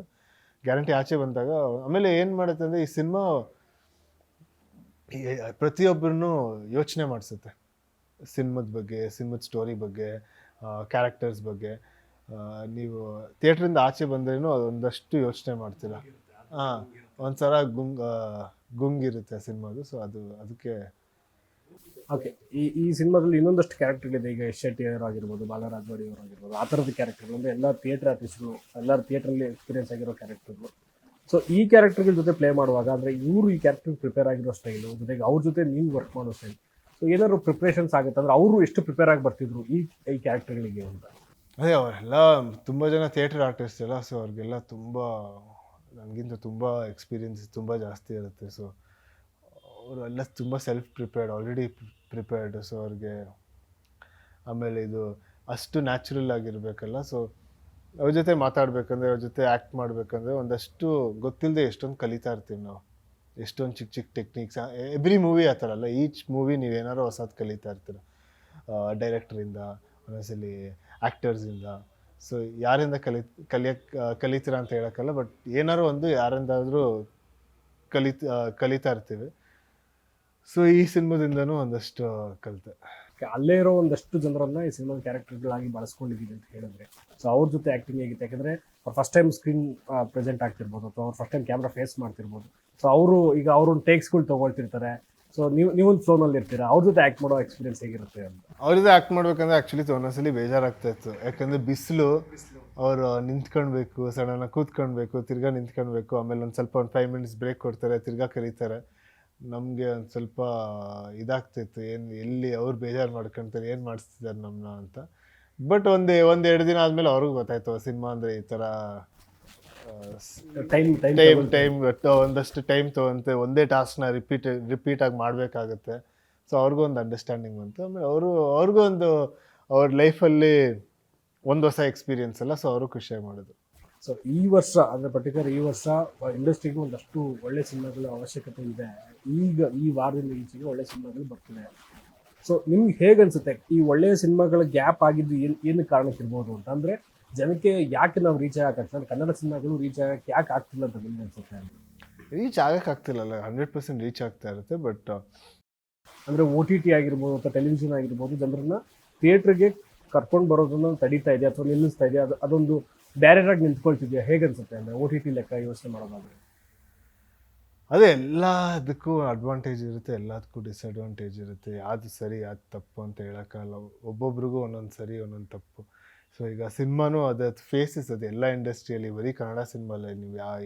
ಗ್ಯಾರಂಟಿ ಆಚೆ ಬಂದಾಗ. ಆಮೇಲೆ ಏನು ಮಾಡುತ್ತೆ ಅಂದರೆ ಈ ಸಿನಿಮಾ ಪ್ರತಿಯೊಬ್ಬರನ್ನೂ ಯೋಚನೆ ಮಾಡಿಸುತ್ತೆ, ಸಿನಿಮಾದ ಬಗ್ಗೆ, ಸಿನಿಮಾದ ಸ್ಟೋರಿ ಬಗ್ಗೆ, ಕ್ಯಾರೆಕ್ಟರ್ಸ್ ಬಗ್ಗೆ. ನೀವು ಥಿಯೇಟ್ರಿಂದ ಆಚೆ ಬಂದ್ರೇನು ಅದೊಂದಷ್ಟು ಯೋಚನೆ ಮಾಡ್ತೀರ. ಒಂಥರ ಗುಂಗಿರುತ್ತೆ ಸಿನಿಮಾದು. ಸೊ ಅದಕ್ಕೆ ಓಕೆ, ಈ ಸಿನಿಮಾದಲ್ಲಿ ಇನ್ನೊಂದಷ್ಟು ಕ್ಯಾರೆಕ್ಟರ್ಗಳಿದೆ. ಈಗ ಯಶ್ ಶೆಟ್ಟಿ ಅವರು ಆಗಿರ್ಬೋದು, ಬಾಲರಾಜ್ವಾಡಿ ಅವರು ಆಗಿರ್ಬೋದು, ಆ ಥರದ ಕ್ಯಾರೆಕ್ಟರ್ಗಳು ಅಂದರೆ ಎಲ್ಲ ಥಿಯೇಟರ್ ಆರ್ಟಿಸ್ಟ್ಗಳು, ಎಲ್ಲರೂ ಥಿಯೇಟ್ರಲ್ಲಿ ಎಕ್ಸ್ಪೀರಿಯನ್ಸ್ ಆಗಿರೋ ಕ್ಯಾರೆಕ್ಟರ್ಗಳು. ಸೊ ಈ ಕ್ಯಾರೆಕ್ಟರ್ಗಳ ಜೊತೆ ಪ್ಲೇ ಮಾಡುವಾಗ ಅಂದರೆ ಇವರು ಈ ಕ್ಯಾರೆಕ್ಟರ್ ಪ್ರಿಪೇರ್ ಆಗಿರೋ ಸ್ಟೈಲು, ಜೊತೆಗೆ ಅವ್ರ ಜೊತೆ ನೀವು ವರ್ಕ್ ಮಾಡೋ ಸ್ಟೈಲ್, ಸೊ ಏನಾದ್ರು ಪ್ರಿಪ್ರೇಷನ್ಸ್ ಆಗುತ್ತೆ ಅಂದರೆ ಅವರು ಎಷ್ಟು ಪ್ರಿಪೇರ್ ಆಗಿ ಬರ್ತಿದ್ರು ಈ ಕ್ಯಾರೆಕ್ಟರ್ಗಳಿಗೆ ಅಂತ? ಅದೇ ಅವರೆಲ್ಲ ತುಂಬ ಜನ ಥಿಯೇಟರ್ ಆರ್ಟಿಸ್ಟ್ ಎಲ್ಲ. ಸೊ ಅವ್ರಿಗೆಲ್ಲ ತುಂಬ ನನಗಿಂತ ತುಂಬ ಎಕ್ಸ್ಪೀರಿಯನ್ಸ್ ತುಂಬ ಜಾಸ್ತಿ ಇರುತ್ತೆ. ಸೊ ಅವರೆಲ್ಲ ತುಂಬ self prepared, already prepared. So ಅವ್ರಿಗೆ ಆಮೇಲೆ ಇದು ಅಷ್ಟು ನ್ಯಾಚುರಲ್ ಆಗಿರಬೇಕಲ್ಲ. ಸೊ ಅವ್ರ ಜೊತೆ ಮಾತಾಡಬೇಕಂದ್ರೆ, ಅವ್ರ ಜೊತೆ ಆ್ಯಕ್ಟ್ ಮಾಡಬೇಕಂದ್ರೆ ಒಂದಷ್ಟು ಗೊತ್ತಿಲ್ಲದೆ ಎಷ್ಟೊಂದು ಕಲಿತಾ ಇರ್ತೀವಿ ನಾವು, ಎಷ್ಟೊಂದು ಚಿಕ್ಕ ಟೆಕ್ನಿಕ್ಸ್. ಎವ್ರಿ ಮೂವಿ ಆ ಥರ ಅಲ್ಲ, ಈಚ್ ಮೂವಿ ನೀವೇನಾರು ಹೊಸದು ಕಲಿತಾ ಇರ್ತೀರ, ಡೈರೆಕ್ಟ್ರಿಂದ, ಒಂದೊಂದ್ಸಲಿ ಆ್ಯಕ್ಟರ್ಸಿಂದ. ಸೊ ಯಾರಿಂದ ಕಲಿತೀರಾ ಅಂತ ಹೇಳೋಕ್ಕಲ್ಲ, ಬಟ್ ಏನಾರು ಒಂದು ಯಾರಿಂದಾದರೂ ಕಲಿತಾ ಇರ್ತೀವಿ. ಸೊ ಈ ಸಿನಿಮಾದಿಂದನೂ ಒಂದಷ್ಟು ಕಲಿತೆ. ಅಲ್ಲೇ ಇರೋ ಒಂದಷ್ಟು ಜನರನ್ನ ಈ ಸಿನಿಮಾದ ಕ್ಯಾರೆಕ್ಟರ್ಗಳಾಗಿ ಬಳಸ್ಕೊಂಡಿದ್ದೀವಿ ಅಂತ ಹೇಳಿದ್ರೆ, ಸೊ ಅವ್ರ ಜೊತೆ ಆ್ಯಕ್ಟಿಂಗ್ ಹೇಗಿತ್ತು? ಯಾಕಂದರೆ ಅವ್ರು ಫಸ್ಟ್ ಟೈಮ್ ಸ್ಕ್ರೀನ್ ಪ್ರೆಸೆಂಟ್ ಆಗ್ತಿರ್ಬೋದು, ಅಥವಾ ಅವ್ರು ಫಸ್ಟ್ ಟೈಮ್ ಕ್ಯಾಮ್ರಾ ಫೇಸ್ ಮಾಡ್ತಿರ್ಬೋದು. ಸೊ ಅವ್ರೊಂದು ಟೇಕ್ಸ್ಗಳು ತೊಗೊಳ್ತಿರ್ತಾರೆ. ಸೊ ನೀವೊಂದು ಫ್ಲೋನಲ್ಲಿ ಇರ್ತೀರಾ, ಅವ್ರ ಜೊತೆ ಆ್ಯಕ್ಟ್ ಮಾಡೋ ಎಕ್ಸ್ಪೀರಿಯನ್ಸ್ ಹೇಗಿರುತ್ತೆ ಅಂತ? ಅವ್ರ ಜೊತೆ ಆ್ಯಕ್ಟ್ ಮಾಡ್ಬೇಕಂದ್ರೆ ಆ್ಯಕ್ಚುಲಿ ಒಂದೊಂದ್ಸಲಿ ಬೇಜಾರಾಗ್ತಾ ಇತ್ತು. ಯಾಕಂದರೆ ಬಿಸಿಲು, ಅವರು ನಿಂತ್ಕೊಳ್ಬೇಕು, ಸಡನ್ನಾಗಿ ಕೂತ್ಕೊಳ್ಬೇಕು, ತಿರ್ಗಾ ನಿಂತ್ಕೊಳ್ಬೇಕು, ಆಮೇಲೆ ಒಂದು ಸ್ವಲ್ಪ 5 ಮಿನಿಟ್ಸ್ ಬ್ರೇಕ್ ಕೊಡ್ತಾರೆ, ತಿರ್ಗಾ ಕರೀತಾರೆ. ನಮಗೆ ಒಂದು ಸ್ವಲ್ಪ ಇದಾಗ್ತಿತ್ತು, ಎಲ್ಲಿ ಅವ್ರು ಬೇಜಾರು ಮಾಡ್ಕೊಳ್ತಾರೆ, ಏನು ಮಾಡಿಸ್ತಿದ್ದಾರೆ ನಮ್ಮನ್ನ ಅಂತ. ಬಟ್ ಒಂದೆರಡು ದಿನ ಆದಮೇಲೆ ಅವ್ರಿಗೂ ಗೊತ್ತಾಯ್ತು ಸಿನಿಮಾ ಅಂದರೆ ಈ ಥರ ಟೈಮ್ ಒಂದಷ್ಟು ಟೈಮ್ ತೊಗೊಂತೆ, ಒಂದೇ ಟಾಸ್ಕ್ನ ರಿಪೀಟಾಗಿ ಮಾಡಬೇಕಾಗತ್ತೆ. ಸೊ ಅವ್ರಿಗೂ ಒಂದು ಅಂಡರ್ಸ್ಟ್ಯಾಂಡಿಂಗ್ ಬಂತು. ಆಮೇಲೆ ಅವ್ರಿಗೂ ಅವ್ರ ಲೈಫಲ್ಲಿ ಒಂದು ಹೊಸ ಎಕ್ಸ್ಪೀರಿಯನ್ಸ್ ಅಲ್ಲ. ಸೊ ಅವರು ಖುಷಿಯಾಗಿ ಮಾಡಿದ್ರು. ಸೊ ಈ ವರ್ಷ ಅಂದರೆ ಪರ್ಟಿಕ್ಯುಲರ್ ಈ ವರ್ಷ ಇಂಡಸ್ಟ್ರಿಗೆ ಒಂದಷ್ಟು ಒಳ್ಳೆ ಸಿನಿಮಾಗಳ ಅವಶ್ಯಕತೆ ಇದೆ. ಈಗ ಈ ವಾರದಿಂದ ಈಚೆಗೆ ಒಳ್ಳೆ ಸಿನಿಮಾಗಳು ಬರ್ತಿದೆ. ಸೊ ನಿಮ್ಗೆ ಹೇಗೆ ಅನ್ಸುತ್ತೆ ಈ ಒಳ್ಳೆಯ ಸಿನಿಮಾಗಳ ಗ್ಯಾಪ್ ಆಗಿದ್ದು ಏನು ಕಾರಣಕ್ಕಿರ್ಬೋದು ಅಂತ? ಅಂದರೆ ಜನಕ್ಕೆ ಯಾಕೆ ನಾವು ರೀಚ್ ಆಗಕ್ಕೆ, ಕನ್ನಡ ಸಿನಿಮಾಗಳು ರೀಚ್ ಆಗಕ್ಕೆ ಯಾಕೆ ಆಗ್ತಿಲ್ಲ ಅಂತ ನಿಮ್ಗೆ ಅನ್ಸುತ್ತೆ? ರೀಚ್ ಆಗಕ್ಕೆ ಆಗ್ತಿಲ್ಲಲ್ಲ, 100% ರೀಚ್ ಆಗ್ತಾ ಇರುತ್ತೆ. ಬಟ್ ಅಂದರೆ OTT ಆಗಿರ್ಬೋದು ಅಥವಾ ಟೆಲಿವಿಷನ್ ಆಗಿರ್ಬೋದು, ಜನರನ್ನ ಥಿಯೇಟ್ರಿಗೆ ಕರ್ಕೊಂಡು ಬರೋದನ್ನ ತಡೀತಾ ಇದೆ ಅಥವಾ ನಿಲ್ಲಿಸ್ತಾ ಇದೆ, ಅದೊಂದು ಬ್ಯಾರಿಯರ್ ಆಗಿ ನಿಂತ್ಕೊಳ್ತಿದ್ಯಾ? ಹೇಗೆ ಅನ್ಸುತ್ತೆ ಅಂದರೆ OTT ಲೆಕ್ಕ ಯೋಚನೆ ಮಾಡೋದಾದ್ರೆ? ಅದೇ ಎಲ್ಲದಕ್ಕೂ ಅಡ್ವಾಂಟೇಜ್ ಇರುತ್ತೆ, ಎಲ್ಲದಕ್ಕೂ ಡಿಸ್ಅಡ್ವಾಂಟೇಜ್ ಇರುತ್ತೆ. ಯಾವುದು ಸರಿ ಯಾವುದು ತಪ್ಪು ಅಂತ ಹೇಳೋಕ್ಕಲ್ಲ. ಒಬ್ಬೊಬ್ರಿಗೂ ಒಂದೊಂದು ಸರಿ ಒಂದೊಂದು ತಪ್ಪು. ಸೊ ಈಗ ಸಿನಿಮಾನೂ ಅದು ಫೇಸಸ್ ಅದು ಎಲ್ಲ ಇಂಡಸ್ಟ್ರಿಯಲ್ಲಿ, ಬರೀ ಕನ್ನಡ ಸಿನಿಮಾಲ್ಲೇ ನೀವು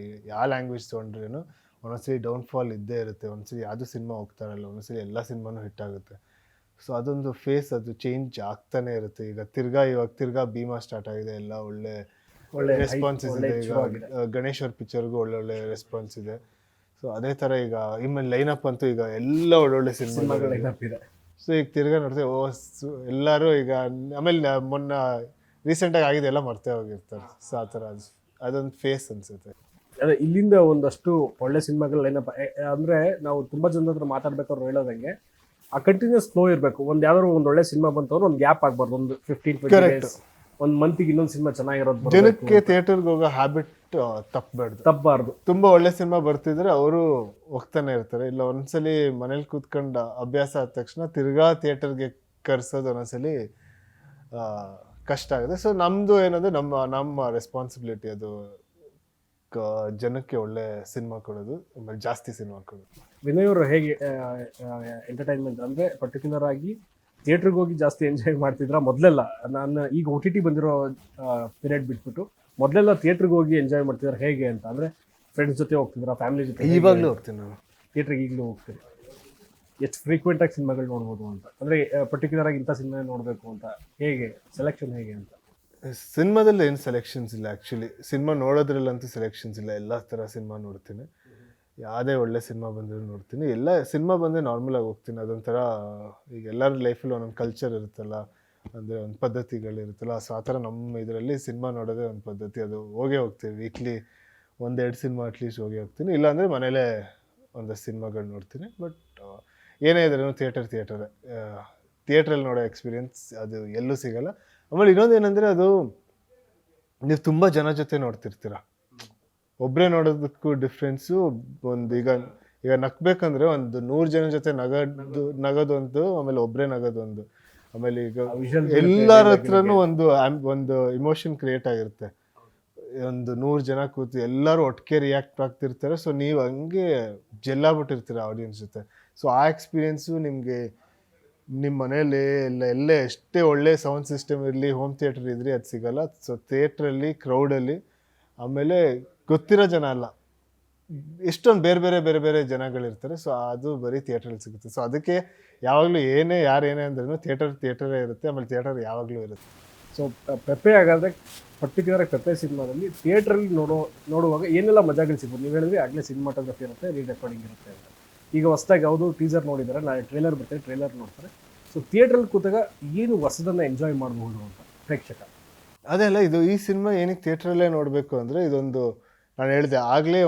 ಯಾವ ಲ್ಯಾಂಗ್ವೇಜ್ ತೊಗೊಂಡ್ರೇನು ಒಂದೊಂದ್ಸರಿ ಡೌನ್ಫಾಲ್ ಇದ್ದೇ ಇರುತ್ತೆ. ಒಂದ್ಸರಿ ಯಾವುದು ಸಿನಿಮಾ ಹೋಗ್ತಾರಲ್ಲ, ಒಂದೊಂದ್ಸರಿ ಎಲ್ಲ ಸಿನಿಮಾನೂ ಹಿಟ್ ಆಗುತ್ತೆ. ಸೊ ಅದೊಂದು ಫೇಸ್, ಅದು ಚೇಂಜ್ ಆಗ್ತಾನೆ ಇರುತ್ತೆ. ಈಗ ತಿರ್ಗಾ ಭೀಮಾ ಸ್ಟಾರ್ಟ್ ಆಗಿದೆ, ಎಲ್ಲ ಒಳ್ಳೆ ರೆಸ್ಪಾನ್ಸಸ್ ಇದೆ. ಈಗ ಗಣೇಶ್ ಅವ್ರ ಪಿಕ್ಚರ್ಗೂ ಒಳ್ಳೊಳ್ಳೆ ರೆಸ್ಪಾನ್ಸ್ ಇದೆ. ಸೊ ಅದೇ ಥರ ಈಗ ಇಮೇಲೆ ಲೈನಪ್ ಅಂತೂ ಈಗ ಎಲ್ಲ ಒಳ್ಳೊಳ್ಳೆ ಸಿನಿಮಾಗಳು ಇದೆ. ಸೊ ಈಗ ತಿರ್ಗಾ ನೋಡ್ತೇವೆ, ಎಲ್ಲರೂ ಈಗ ಆಮೇಲೆ ಮೊನ್ನೆ ರೀಸೆಂಟಾಗಿ ಆಗಿದೆ ಎಲ್ಲ ಮರ್ತೇ ಹೋಗಿರ್ತಾರೆ. ಸೊ ಆ ಥರ ಅದೊಂದು ಫೇಸ್ ಅನ್ಸುತ್ತೆ. ಅದೇ ಇಲ್ಲಿಂದ ಒಂದಷ್ಟು ಒಳ್ಳೆ ಸಿನಿಮಾಗಳು ಲೈನಪ್ ಅಂದರೆ ನಾವು ತುಂಬ ಜನದ ಹತ್ರ ಮಾತಾಡ್ಬೇಕಾದ್ರು ಹೇಳೋದಂಗೆ ಆ ಕಂಟಿನ್ಯೂಸ್ ಫ್ಲೋ ಇರಬೇಕು. ಯಾವ್ದಾದ್ರು ಒಂದು ಒಳ್ಳೆ ಸಿನಿಮಾ ಬಂತವ್ರು ಒಂದು ಗ್ಯಾಪ್ ಆಗಬಾರ್ದು, ಒಂದು 15-20 ಡೇಸ್ ಒಂದು ಮಂತಿಗೆ ಇನ್ನೊಂದು ಸಿನಿಮಾ ಚೆನ್ನಾಗಿರೋದು ಜನಕ್ಕೆ ಥಿಯೇಟರ್ಗೆ ಹೋಗೋ ಹ್ಯಾಬಿಟ್ ತಪ್ಪಬಾರ್ದು. ತುಂಬಾ ಒಳ್ಳೆ ಸಿನಿಮಾ ಬರ್ತಿದ್ರೆ ಅವರು ಹೋಗ್ತಾನೆ ಇರ್ತಾರೆ. ಇಲ್ಲ ಒಂದ್ಸಲಿ ಮನೇಲಿ ಕೂತ್ಕೊಂಡ ಅಭ್ಯಾಸ ಆದ ತಕ್ಷಣ ತಿರ್ಗಾ ಥಿಯೇಟರ್ಗೆ ಕರ್ಸೋದು ಒಂದೊಂದ್ಸಲಿ ಕಷ್ಟ ಆಗುತ್ತೆ. ಸೊ ನಮ್ದು ಏನಂದ್ರೆ ನಮ್ಮ ರೆಸ್ಪಾನ್ಸಿಬಿಲಿಟಿ ಅದು ಜನಕ್ಕೆ ಒಳ್ಳೆ ಸಿನಿಮಾ ಕೊಡೋದು, ಆಮೇಲೆ ಜಾಸ್ತಿ ಸಿನಿಮಾ ಕೊಡೋದು. ವಿನಯ್ ಅವರು ಹೇಗೆ ಎಂಟರ್ಟೈನ್ಮೆಂಟ್ ಅಂದ್ರೆ ಪರ್ಟಿಕ್ಯುಲರ್ ಆಗಿ ಥಿಯೇಟ್ರಿಗೆ ಹೋಗಿ ಜಾಸ್ತಿ ಎಂಜಾಯ್ ಮಾಡ್ತಿದ್ರ ಮೊದಲೆಲ್ಲ? ನಾನು ಈಗ OTT ಬಂದಿರೋ ಪೀರಿಯಡ್ ಬಿಟ್ಬಿಟ್ಟು ಮೊದಲೆಲ್ಲ ಥಿಯೇಟ್ರಿಗೆ ಹೋಗಿ ಎಂಜಾಯ್ ಮಾಡ್ತಿದ್ದಾರೆ ಹೇಗೆ ಅಂತ ಅಂದ್ರೆ ಫ್ರೆಂಡ್ಸ್ ಜೊತೆ ಹೋಗ್ತಿದ್ರ, ಫ್ಯಾಮಿಲಿ ಜೊತೆ? ಇವಾಗಲೂ ಹೋಗ್ತೀನಿ ನಾನು ಥಿಯೇಟ್ರಿಗೆ, ಈಗಲೂ ಹೋಗ್ತೀನಿ. ಎಷ್ಟು ಫ್ರೀಕ್ವೆಂಟ್ ಆಗಿ ಸಿನಿಮಾಗಳು ನೋಡ್ಬೋದು ಅಂತ ಅಂದ್ರೆ ಪರ್ಟಿಕ್ಯುಲರ್ ಆಗಿ ಇಂಥ ಸಿನಿಮಾ ನೋಡಬೇಕು ಅಂತ ಹೇಗೆ ಸೆಲೆಕ್ಷನ್ ಹೇಗೆ ಅಂತ? ಸಿನಿಮಾದಲ್ಲಿ ಏನು ಸೆಲೆಕ್ಷನ್ಸ್ ಇಲ್ಲ ಆ್ಯಕ್ಚುಲಿ. ಸಿನಿಮಾ ನೋಡೋದ್ರಲ್ಲಂತೂ ಸೆಲೆಕ್ಷನ್ಸ್ ಇಲ್ಲ. ಎಲ್ಲ ಥರ ಸಿನಿಮಾ ನೋಡ್ತೀನಿ. ಯಾವುದೇ ಒಳ್ಳೆ ಸಿನಿಮಾ ಬಂದರೂ ನೋಡ್ತೀನಿ. ಎಲ್ಲ ಸಿನಿಮಾ ಬಂದರೆ ನಾರ್ಮಲಾಗಿ ಹೋಗ್ತೀನಿ. ಅದೊಂಥರ ಈಗ ಎಲ್ಲರ ಲೈಫಲ್ಲಿ ಒಂದೊಂದು ಕಲ್ಚರ್ ಇರುತ್ತಲ್ಲ, ಅಂದರೆ ಒಂದು ಪದ್ಧತಿಗಳಿರುತ್ತಲ್ಲ. ಸೊ ಆ ಥರ ನಮ್ಮ ಇದರಲ್ಲಿ ಸಿನಿಮಾ ನೋಡೋದೇ ಒಂದು ಪದ್ಧತಿ. ಅದು ಹೋಗೇ ಹೋಗ್ತೀವಿ. ವೀಕ್ಲಿ 1-2 ಸಿನಿಮಾ ಅಟ್ಲೀಸ್ಟ್ ಹೋಗೇ ಹೋಗ್ತೀನಿ. ಇಲ್ಲಾಂದರೆ ಮನೇಲೇ ಒಂದಷ್ಟು ಸಿನಿಮಾಗಳು ನೋಡ್ತೀನಿ. ಬಟ್ ಏನೇ ಇದ್ರೂ ಥಿಯೇಟ್ರಲ್ಲಿ ನೋಡೋ ಎಕ್ಸ್ಪೀರಿಯನ್ಸ್ ಅದು ಎಲ್ಲೂ ಸಿಗಲ್ಲ. ಆಮೇಲೆ ಇನ್ನೊಂದು ಏನಂದರೆ ಅದು ನೀವು ತುಂಬ ಜನ ಜೊತೆ ನೋಡ್ತಿರ್ತೀರ. ಒಬ್ಬರೇ ನೋಡೋದಕ್ಕೂ ಡಿಫ್ರೆನ್ಸು ಒಂದು ಈಗ ನಗ್ಬೇಕಂದ್ರೆ ಒಂದು 100 ಜನ ಜೊತೆ ನಗೋದೊಂದು, ಆಮೇಲೆ ಒಬ್ಬರೇ ನಗೋದೊಂದು, ಆಮೇಲೆ ಈಗ ಎಲ್ಲರ ಹತ್ರನೂ ಒಂದು ಇಮೋಷನ್ ಕ್ರಿಯೇಟ್ ಆಗಿರುತ್ತೆ. ಒಂದು 100 ಜನ ಕೂತು ಎಲ್ಲರೂ ಒಟ್ಟಿಗೆ ರಿಯಾಕ್ಟ್ ಆಗ್ತಿರ್ತಾರೆ. ಸೊ ನೀವು ಹಂಗೆ ಜೆಲ್ಲಾಗ್ಬಿಟ್ಟಿರ್ತೀರ ಆಡಿಯನ್ಸ್ ಜೊತೆ. ಸೊ ಆ ಎಕ್ಸ್ಪೀರಿಯೆನ್ಸು ನಿಮಗೆ ನಿಮ್ಮ ಮನೇಲಿ ಎಲ್ಲೇ ಎಷ್ಟೇ ಒಳ್ಳೆ ಸೌಂಡ್ ಸಿಸ್ಟಮ್ ಇರಲಿ, ಹೋಮ್ ಥಿಯೇಟರ್ ಇದ್ರಿ ಅದು ಸಿಗಲ್ಲ. ಸೊ ಥಿಯೇಟ್ರಲ್ಲಿ ಕ್ರೌಡಲ್ಲಿ, ಆಮೇಲೆ ಗೊತ್ತಿರೋ ಜನ ಅಲ್ಲ, ಎಷ್ಟೊಂದು ಬೇರೆ ಬೇರೆ ಜನಗಳಿರ್ತಾರೆ. ಸೊ ಅದು ಬರೀ ಥಿಯೇಟ್ರಲ್ಲಿ ಸಿಗುತ್ತೆ. ಸೊ ಅದಕ್ಕೆ ಯಾವಾಗಲೂ ಯಾರೇನೇ ಅಂದ್ರೂ ಥಿಯೇಟರೇ ಇರುತ್ತೆ. ಆಮೇಲೆ ಥಿಯೇಟರ್ ಯಾವಾಗಲೂ ಇರುತ್ತೆ. ಸೊ ಪೆಪ್ಪೆ ಹಾಗಾದರೆ ಪರ್ಟಿಕ್ಯುಲರ್ ಪೆಪ್ಪೆ ಸಿನಿಮಾದಲ್ಲಿ ಥಿಯೇಟ್ರಲ್ಲಿ ನೋಡುವಾಗ ಏನೆಲ್ಲ ಮಜಾಗಳು ಸಿಗ್ಬೋದು? ನೀವು ಹೇಳಿದ್ರೆ ಆಗಲೇ ಸಿನಿಮಾಟೋಗ್ರಫಿ ಇರುತ್ತೆ, ರೀರೆಕಾರ್ಡಿಂಗ್ ಇರುತ್ತೆ ಅಂತ. ಈಗ ಹೊಸದಾಗಿ ಯಾವುದು ಟೀಸರ್ ನೋಡಿದ್ದಾರೆ, ನಾಳೆ ಟ್ರೇಲರ್ ಬರ್ತಾರೆ, ಟ್ರೇಲರ್ ನೋಡ್ತಾರೆ. ಸೊ ಥಿಯೇಟ್ರಲ್ಲಿ ಕೂತಾಗ ಏನು ಹೊಸದನ್ನು ಎಂಜಾಯ್ ಮಾಡಬಹುದು ಅಂತ ಪ್ರೇಕ್ಷಕ? ಅದೆಲ್ಲ ಈ ಸಿನಿಮಾ ಏನಕ್ಕೆ ಥಿಯೇಟ್ರಲ್ಲೇ ನೋಡಬೇಕು ಅಂದರೆ, ಇದೊಂದು ನಾನು ಹೇಳಿದೆ ಆಗಲೇ,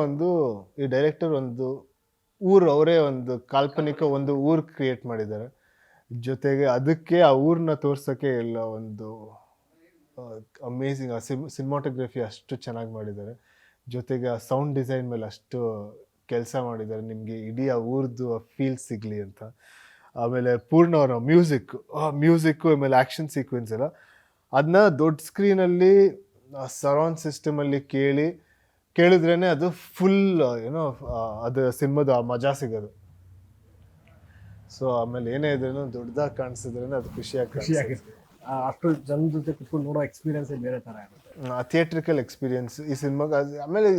ಈ ಡೈರೆಕ್ಟರ್ ಅವರೇ ಒಂದು ಕಾಲ್ಪನಿಕ ಒಂದು ಊರು ಕ್ರಿಯೇಟ್ ಮಾಡಿದ್ದಾರೆ. ಜೊತೆಗೆ ಅದಕ್ಕೆ ಆ ಊರನ್ನ ತೋರ್ಸೋಕ್ಕೆ ಎಲ್ಲ ಒಂದು ಅಮೇಝಿಂಗ್ ಸಿನಿಮಾಟೋಗ್ರಫಿ ಅಷ್ಟು ಚೆನ್ನಾಗಿ ಮಾಡಿದ್ದಾರೆ. ಜೊತೆಗೆ ಆ ಸೌಂಡ್ ಡಿಸೈನ್ ಮೇಲೆ ಅಷ್ಟು ಕೆಲಸ ಮಾಡಿದ್ದಾರೆ, ನಿಮಗೆ ಇಡೀ ಆ ಊರ್ದು ಫೀಲ್ ಸಿಗಲಿ ಅಂತ. ಆಮೇಲೆ ಪೂರ್ಣ ಅವರ ಮ್ಯೂಸಿಕ್ಕು ಆಮೇಲೆ ಆ್ಯಕ್ಷನ್ ಸೀಕ್ವೆನ್ಸ್ ಎಲ್ಲ ಅದನ್ನ ದೊಡ್ಡ ಸ್ಕ್ರೀನಲ್ಲಿ ಸರೌಂಡ್ ಸಿಸ್ಟಮಲ್ಲಿ ಕೇಳಿದ್ರೇ ಅದು ಫುಲ್ ಅದು ಸಿನಿಮಾದ ಆ ಮಜಾ ಸಿಗೋದು. ಸೊ ಆಮೇಲೆ ಏನೇ ಇದ್ರೂ ದೊಡ್ಡದಾಗಿ ಕಾಣಿಸಿದ್ರೇ ಅದು ಖುಷಿಯಾಗುತ್ತೆ. ಅಷ್ಟು ಜನ ಜೊತೆ ಕುತ್ಕೊಂಡು ನೋಡೋ ಎಕ್ಸ್ಪೀರಿಯನ್ಸ್ ಬೇರೆ ಥರ ಇರುತ್ತೆ, ಥಿಯೇಟ್ರಿಕಲ್ ಎಕ್ಸ್ಪೀರಿಯನ್ಸ್ ಈ ಸಿನಿಮಾಗೆ. ಆಮೇಲೆ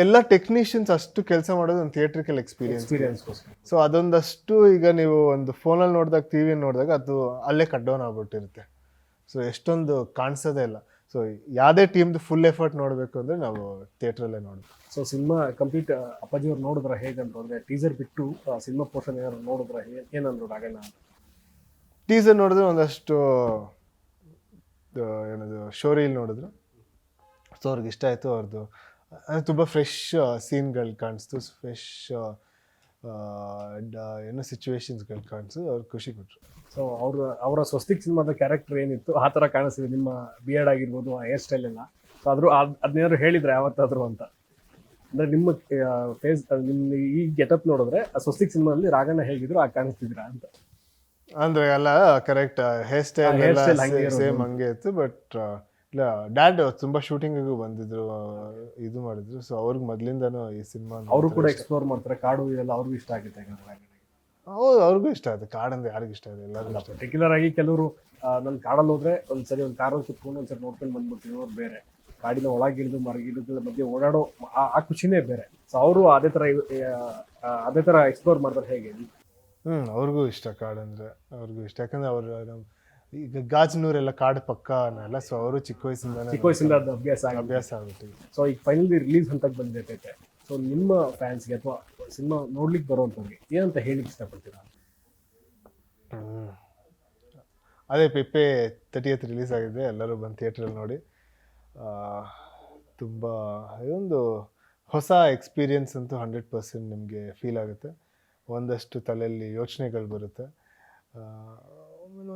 ಎಲ್ಲ ಟೆಕ್ನಿಷಿಯನ್ಸ್ ಅಷ್ಟು ಕೆಲಸ ಮಾಡೋದು ಒಂದು ಥಿಯೇಟ್ರಿಕಲ್ ಎಕ್ಸ್ಪೀರಿಯನ್ಸ್. ಸೊ ಅದೊಂದಷ್ಟು ಈಗ ನೀವು ಒಂದು ಫೋನಲ್ಲಿ ನೋಡಿದಾಗ, ಟಿ ವಿಯಲ್ಲಿ ನೋಡಿದಾಗ ಅದು ಅಲ್ಲೇ ಕಟ್ ಡೌನ್ ಆಗ್ಬಿಟ್ಟಿರುತ್ತೆ. ಸೊ ಎಷ್ಟೊಂದು ಕಾಣಿಸೋದೇ ಇಲ್ಲ. ಸೊ ಯಾವುದೇ ಟೀಮ್ದು ಫುಲ್ ಎಫರ್ಟ್ ನೋಡಬೇಕು ಅಂದರೆ ನಾವು ಥಿಯೇಟ್ರಲ್ಲೇ ನೋಡಬೇಕು. ಸೊ ಸಿನಿಮಾ ಕಂಪ್ಲೀಟ್ ಅಪ್ಪಾಜಿ ಅವ್ರು ನೋಡಿದ್ರೆ ಹೇಗಂದ್ರು ಅಂದರೆ, ಟೀಸರ್ ಬಿಟ್ಟು ಸಿನಿಮಾ ಪೋರ್ಷನ್ ಏನಾದ್ರು ನೋಡಿದ್ರೆ ಏನಂದ್ರು ರಾಘಣ್ಣ? ಟೀಸರ್ ನೋಡಿದ್ರೆ ಒಂದಷ್ಟು ಶೋರೀಲ್ ನೋಡಿದ್ರು. ಸೊ ಅವ್ರಿಗೆ ಇಷ್ಟ ಆಯಿತು. ಅವ್ರದ್ದು ತುಂಬ ಫ್ರೆಶ್ ಸೀನ್ಗಳು ಕಾಣಿಸ್ತು, ಫ್ರೆಶ್ ಸಿಚುವೇಶನ್ಸ್ಗಳು ಕಾಣಿಸ್ತು. ಅವ್ರಿಗೆ ಖುಷಿ ಕೊಟ್ಟರು. ಸೊ ಅವರ ಸ್ವಸ್ತಿಕ್ ಸಿನಿಮಾದ ಕ್ಯಾರೆಕ್ಟರ್ ಏನಿತ್ತು ಆ ಥರ ಕಾಣಿಸ್ತಿದೆ, ನಿಮ್ಮ ಬಿಯರ್ಡ್ ಆಗಿರ್ಬೋದು, ಆ ಹೇರ್ ಸ್ಟೈಲ್ ಎಲ್ಲ. ಸೊ ಅದನ್ನೇನಾದ್ರು ಹೇಳಿದ್ರೆ ಯಾವತ್ತಾದ್ರು ಅಂತ? ಅಂದರೆ ನಿಮ್ಮ ಫೇಸ್, ನಿಮ್ಮ ಈ ಗೆಟಪ್ ನೋಡಿದ್ರೆ ಆ ಸ್ವಸ್ತಿಕ್ ಸಿನಿಮಾದಲ್ಲಿ ರಾಘಣ್ಣ ಹೇಗಿದ್ರು ಆ ಕಾಣಿಸ್ತಿದ್ದೀರಾ ಅಂತ? ಅಂದರೆ ಎಲ್ಲ ಕರೆಕ್ಟ್ ಹೇರ್ ಸ್ಟೈಲ್ ಸೇಮ್ ಹಂಗೆ ಇತ್ತು. ಬಟ್ ಇಲ್ಲ, ಡ್ಯಾಡ್ ತುಂಬ ಶೂಟಿಂಗಿಗೂ ಬಂದಿದ್ರು, ಇದು ಮಾಡಿದ್ರು. ಸೊ ಅವ್ರಿಗೆ ಮೊದಲಿಂದನೂ ಈ ಸಿನಿಮಾ ಅವರು ಕೂಡ ಎಕ್ಸ್ಪ್ಲೋರ್ ಮಾಡ್ತಾರೆ, ಕಾಡು ಇದೆಲ್ಲ ಅವ್ರಿಗೂ ಇಷ್ಟ ಆಗುತ್ತೆ. ಹೌದು, ಅವ್ರಿಗೂ ಇಷ್ಟ ಆಗುತ್ತೆ. ಕಾಡಂದ್ರೆ ಯಾರಿಗೂ ಇಷ್ಟ ಇದೆ? ಎಲ್ಲರಿಗೂ. ಪರ್ಟಿಕ್ಯುಲರ್ ಆಗಿ ಕೆಲವರು ನನ್ನ ಕಾಡಲ್ಲಿ ಹೋದ್ರೆ ಒಂದ್ಸರಿ ಒಂದು ಕಾರಲ್ಲಿ ಕುತ್ಕೊಂಡು ಒಂದ್ಸರಿ ನೋಡ್ಕೊಂಡು ಬಂದ್ಬಿಡ್ತೀವಿ, ಅವ್ರು ಬೇರೆ ಕಾಡಿನ ಒಳಗಿಳಿದು ಮರಗಿಳಿದು ಮಧ್ಯೆ ಓಡಾಡೋ ಆ ಖುಷಿನೇ ಬೇರೆ. ಸೊ ಅವರು ಅದೇ ಥರ ಎಕ್ಸ್ಪ್ಲೋರ್ ಮಾಡ್ತಾರೆ ಹೇಗೆ? ಅವ್ರಿಗೂ ಇಷ್ಟ ಕಾಡಂದ್ರೆ, ಅವ್ರಿಗೂ ಇಷ್ಟ. ಯಾಕಂದ್ರೆ ಅವರು ಈಗ ಗಾಜನೂರೆಲ್ಲ ಕಾಡು ಪಕ್ಕ ಅಲ್ಲ. ಸೊ ಅವರು ಚಿಕ್ಕ ವಯಸ್ಸಿಂದ ಅದು ಅಭ್ಯಾಸ ಆಗುತ್ತೆ. ಸೊ ಈಗ ಫೈನಲಿ ರಿಲೀಸ್ ಹಂತಕ್ಕೆ ಬಂದಿರ್ತೈತೆ. ಸೊ ನಿಮ್ಮ ಫ್ಯಾನ್ಸ್ಗೆ ಅಥವಾ ಸಿನಿಮಾ ನೋಡ್ಲಿಕ್ಕೆ ಬರೋವಂಥವ್ರಿಗೆ ಏನಂತ ಹೇಳಿಕ್ಕೆ ಇಷ್ಟಪಡ್ತೀರಾ? ಅದೇ ಪೆಪ್ಪೆ 30th ರಿಲೀಸ್ ಆಗಿದೆ, ಎಲ್ಲರೂ ಬಂದು ಥಿಯೇಟ್ರಲ್ಲಿ ನೋಡಿ. ತುಂಬ ಇದೊಂದು ಹೊಸ ಎಕ್ಸ್ಪೀರಿಯನ್ಸ್ ಅಂತೂ 100% ನಿಮಗೆ ಫೀಲ್ ಆಗುತ್ತೆ. ಒಂದಷ್ಟು ತಲೆಯಲ್ಲಿ ಯೋಚನೆಗಳು ಬರುತ್ತೆ. ಆಮೇಲೆ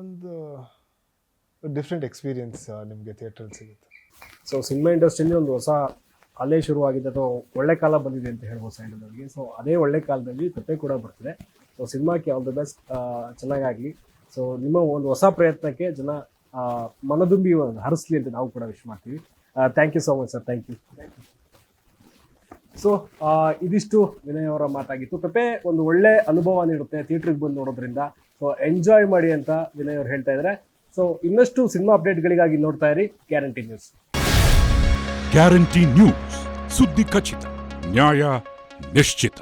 ಡಿಫ್ರೆಂಟ್ ಎಕ್ಸ್ಪೀರಿಯನ್ಸ್ ನಿಮಗೆ ಥಿಯೇಟ್ರಲ್ಲಿ ಸಿಗುತ್ತೆ. ಸೊ ಸಿನಿಮಾ ಇಂಡಸ್ಟ್ರಿಯಲ್ಲಿ ಒಂದು ಹೊಸ ಅಲೆ ಶುರುವಾಗಿದೆ ಅಥವಾ ಒಳ್ಳೆ ಕಾಲ ಬಂದಿದೆ ಅಂತ ಹೇಳ್ಬೋದು ಸೈಡಲ್ಲಿ. ಸೊ ಅದೇ ಒಳ್ಳೆ ಕಾಲದಲ್ಲಿ ಪೆಪ್ಪೆ ಕೂಡ ಬರ್ತಿದೆ. ಸೊ ಸಿನಿಮಾಕ್ಕೆ ಆಲ್ ದ ಬೆಸ್ಟ್, ಚೆನ್ನಾಗಾಗಲಿ. ಸೊ ನಿಮ್ಮ ಒಂದು ಹೊಸ ಪ್ರಯತ್ನಕ್ಕೆ ಜನ ಮನದುಂಬಿ ಹರಿಸ್ಲಿ ಅಂತ ನಾವು ಕೂಡ ವಿಶ್ ಮಾಡ್ತೀವಿ. Thank you so much sir, thank you. So ಇದಿಷ್ಟು ವಿನಯ್ ಅವರ ಮಾತಾಗಿತ್ತು. ಪೆಪ್ಪೆ ಒಂದು ಒಳ್ಳೆ ಅನುಭವ ನೀಡುತ್ತೆ ಥಿಯೇಟ್ರಿಗೆ ಬಂದು ನೋಡೋದ್ರಿಂದ. ಸೊ ಎಂಜಾಯ್ ಮಾಡಿ ಅಂತ ವಿನಯ್ ಅವರು ಹೇಳ್ತಾ ಇದ್ದಾರೆ. ಸೊ ಇನ್ನಷ್ಟು ಸಿನಿಮಾ ಅಪ್ಡೇಟ್ಗಳಿಗಾಗಿ ನೋಡ್ತಾ ಇರಿ ಗ್ಯಾರಂಟಿ ನ್ಯೂಸ್. ಗ್ಯಾರಂಟಿ ನ್ಯೂಸ್, ಸುದ್ದಿ ಖಚಿತ, ನ್ಯಾಯ ನಿಶ್ಚಿತ.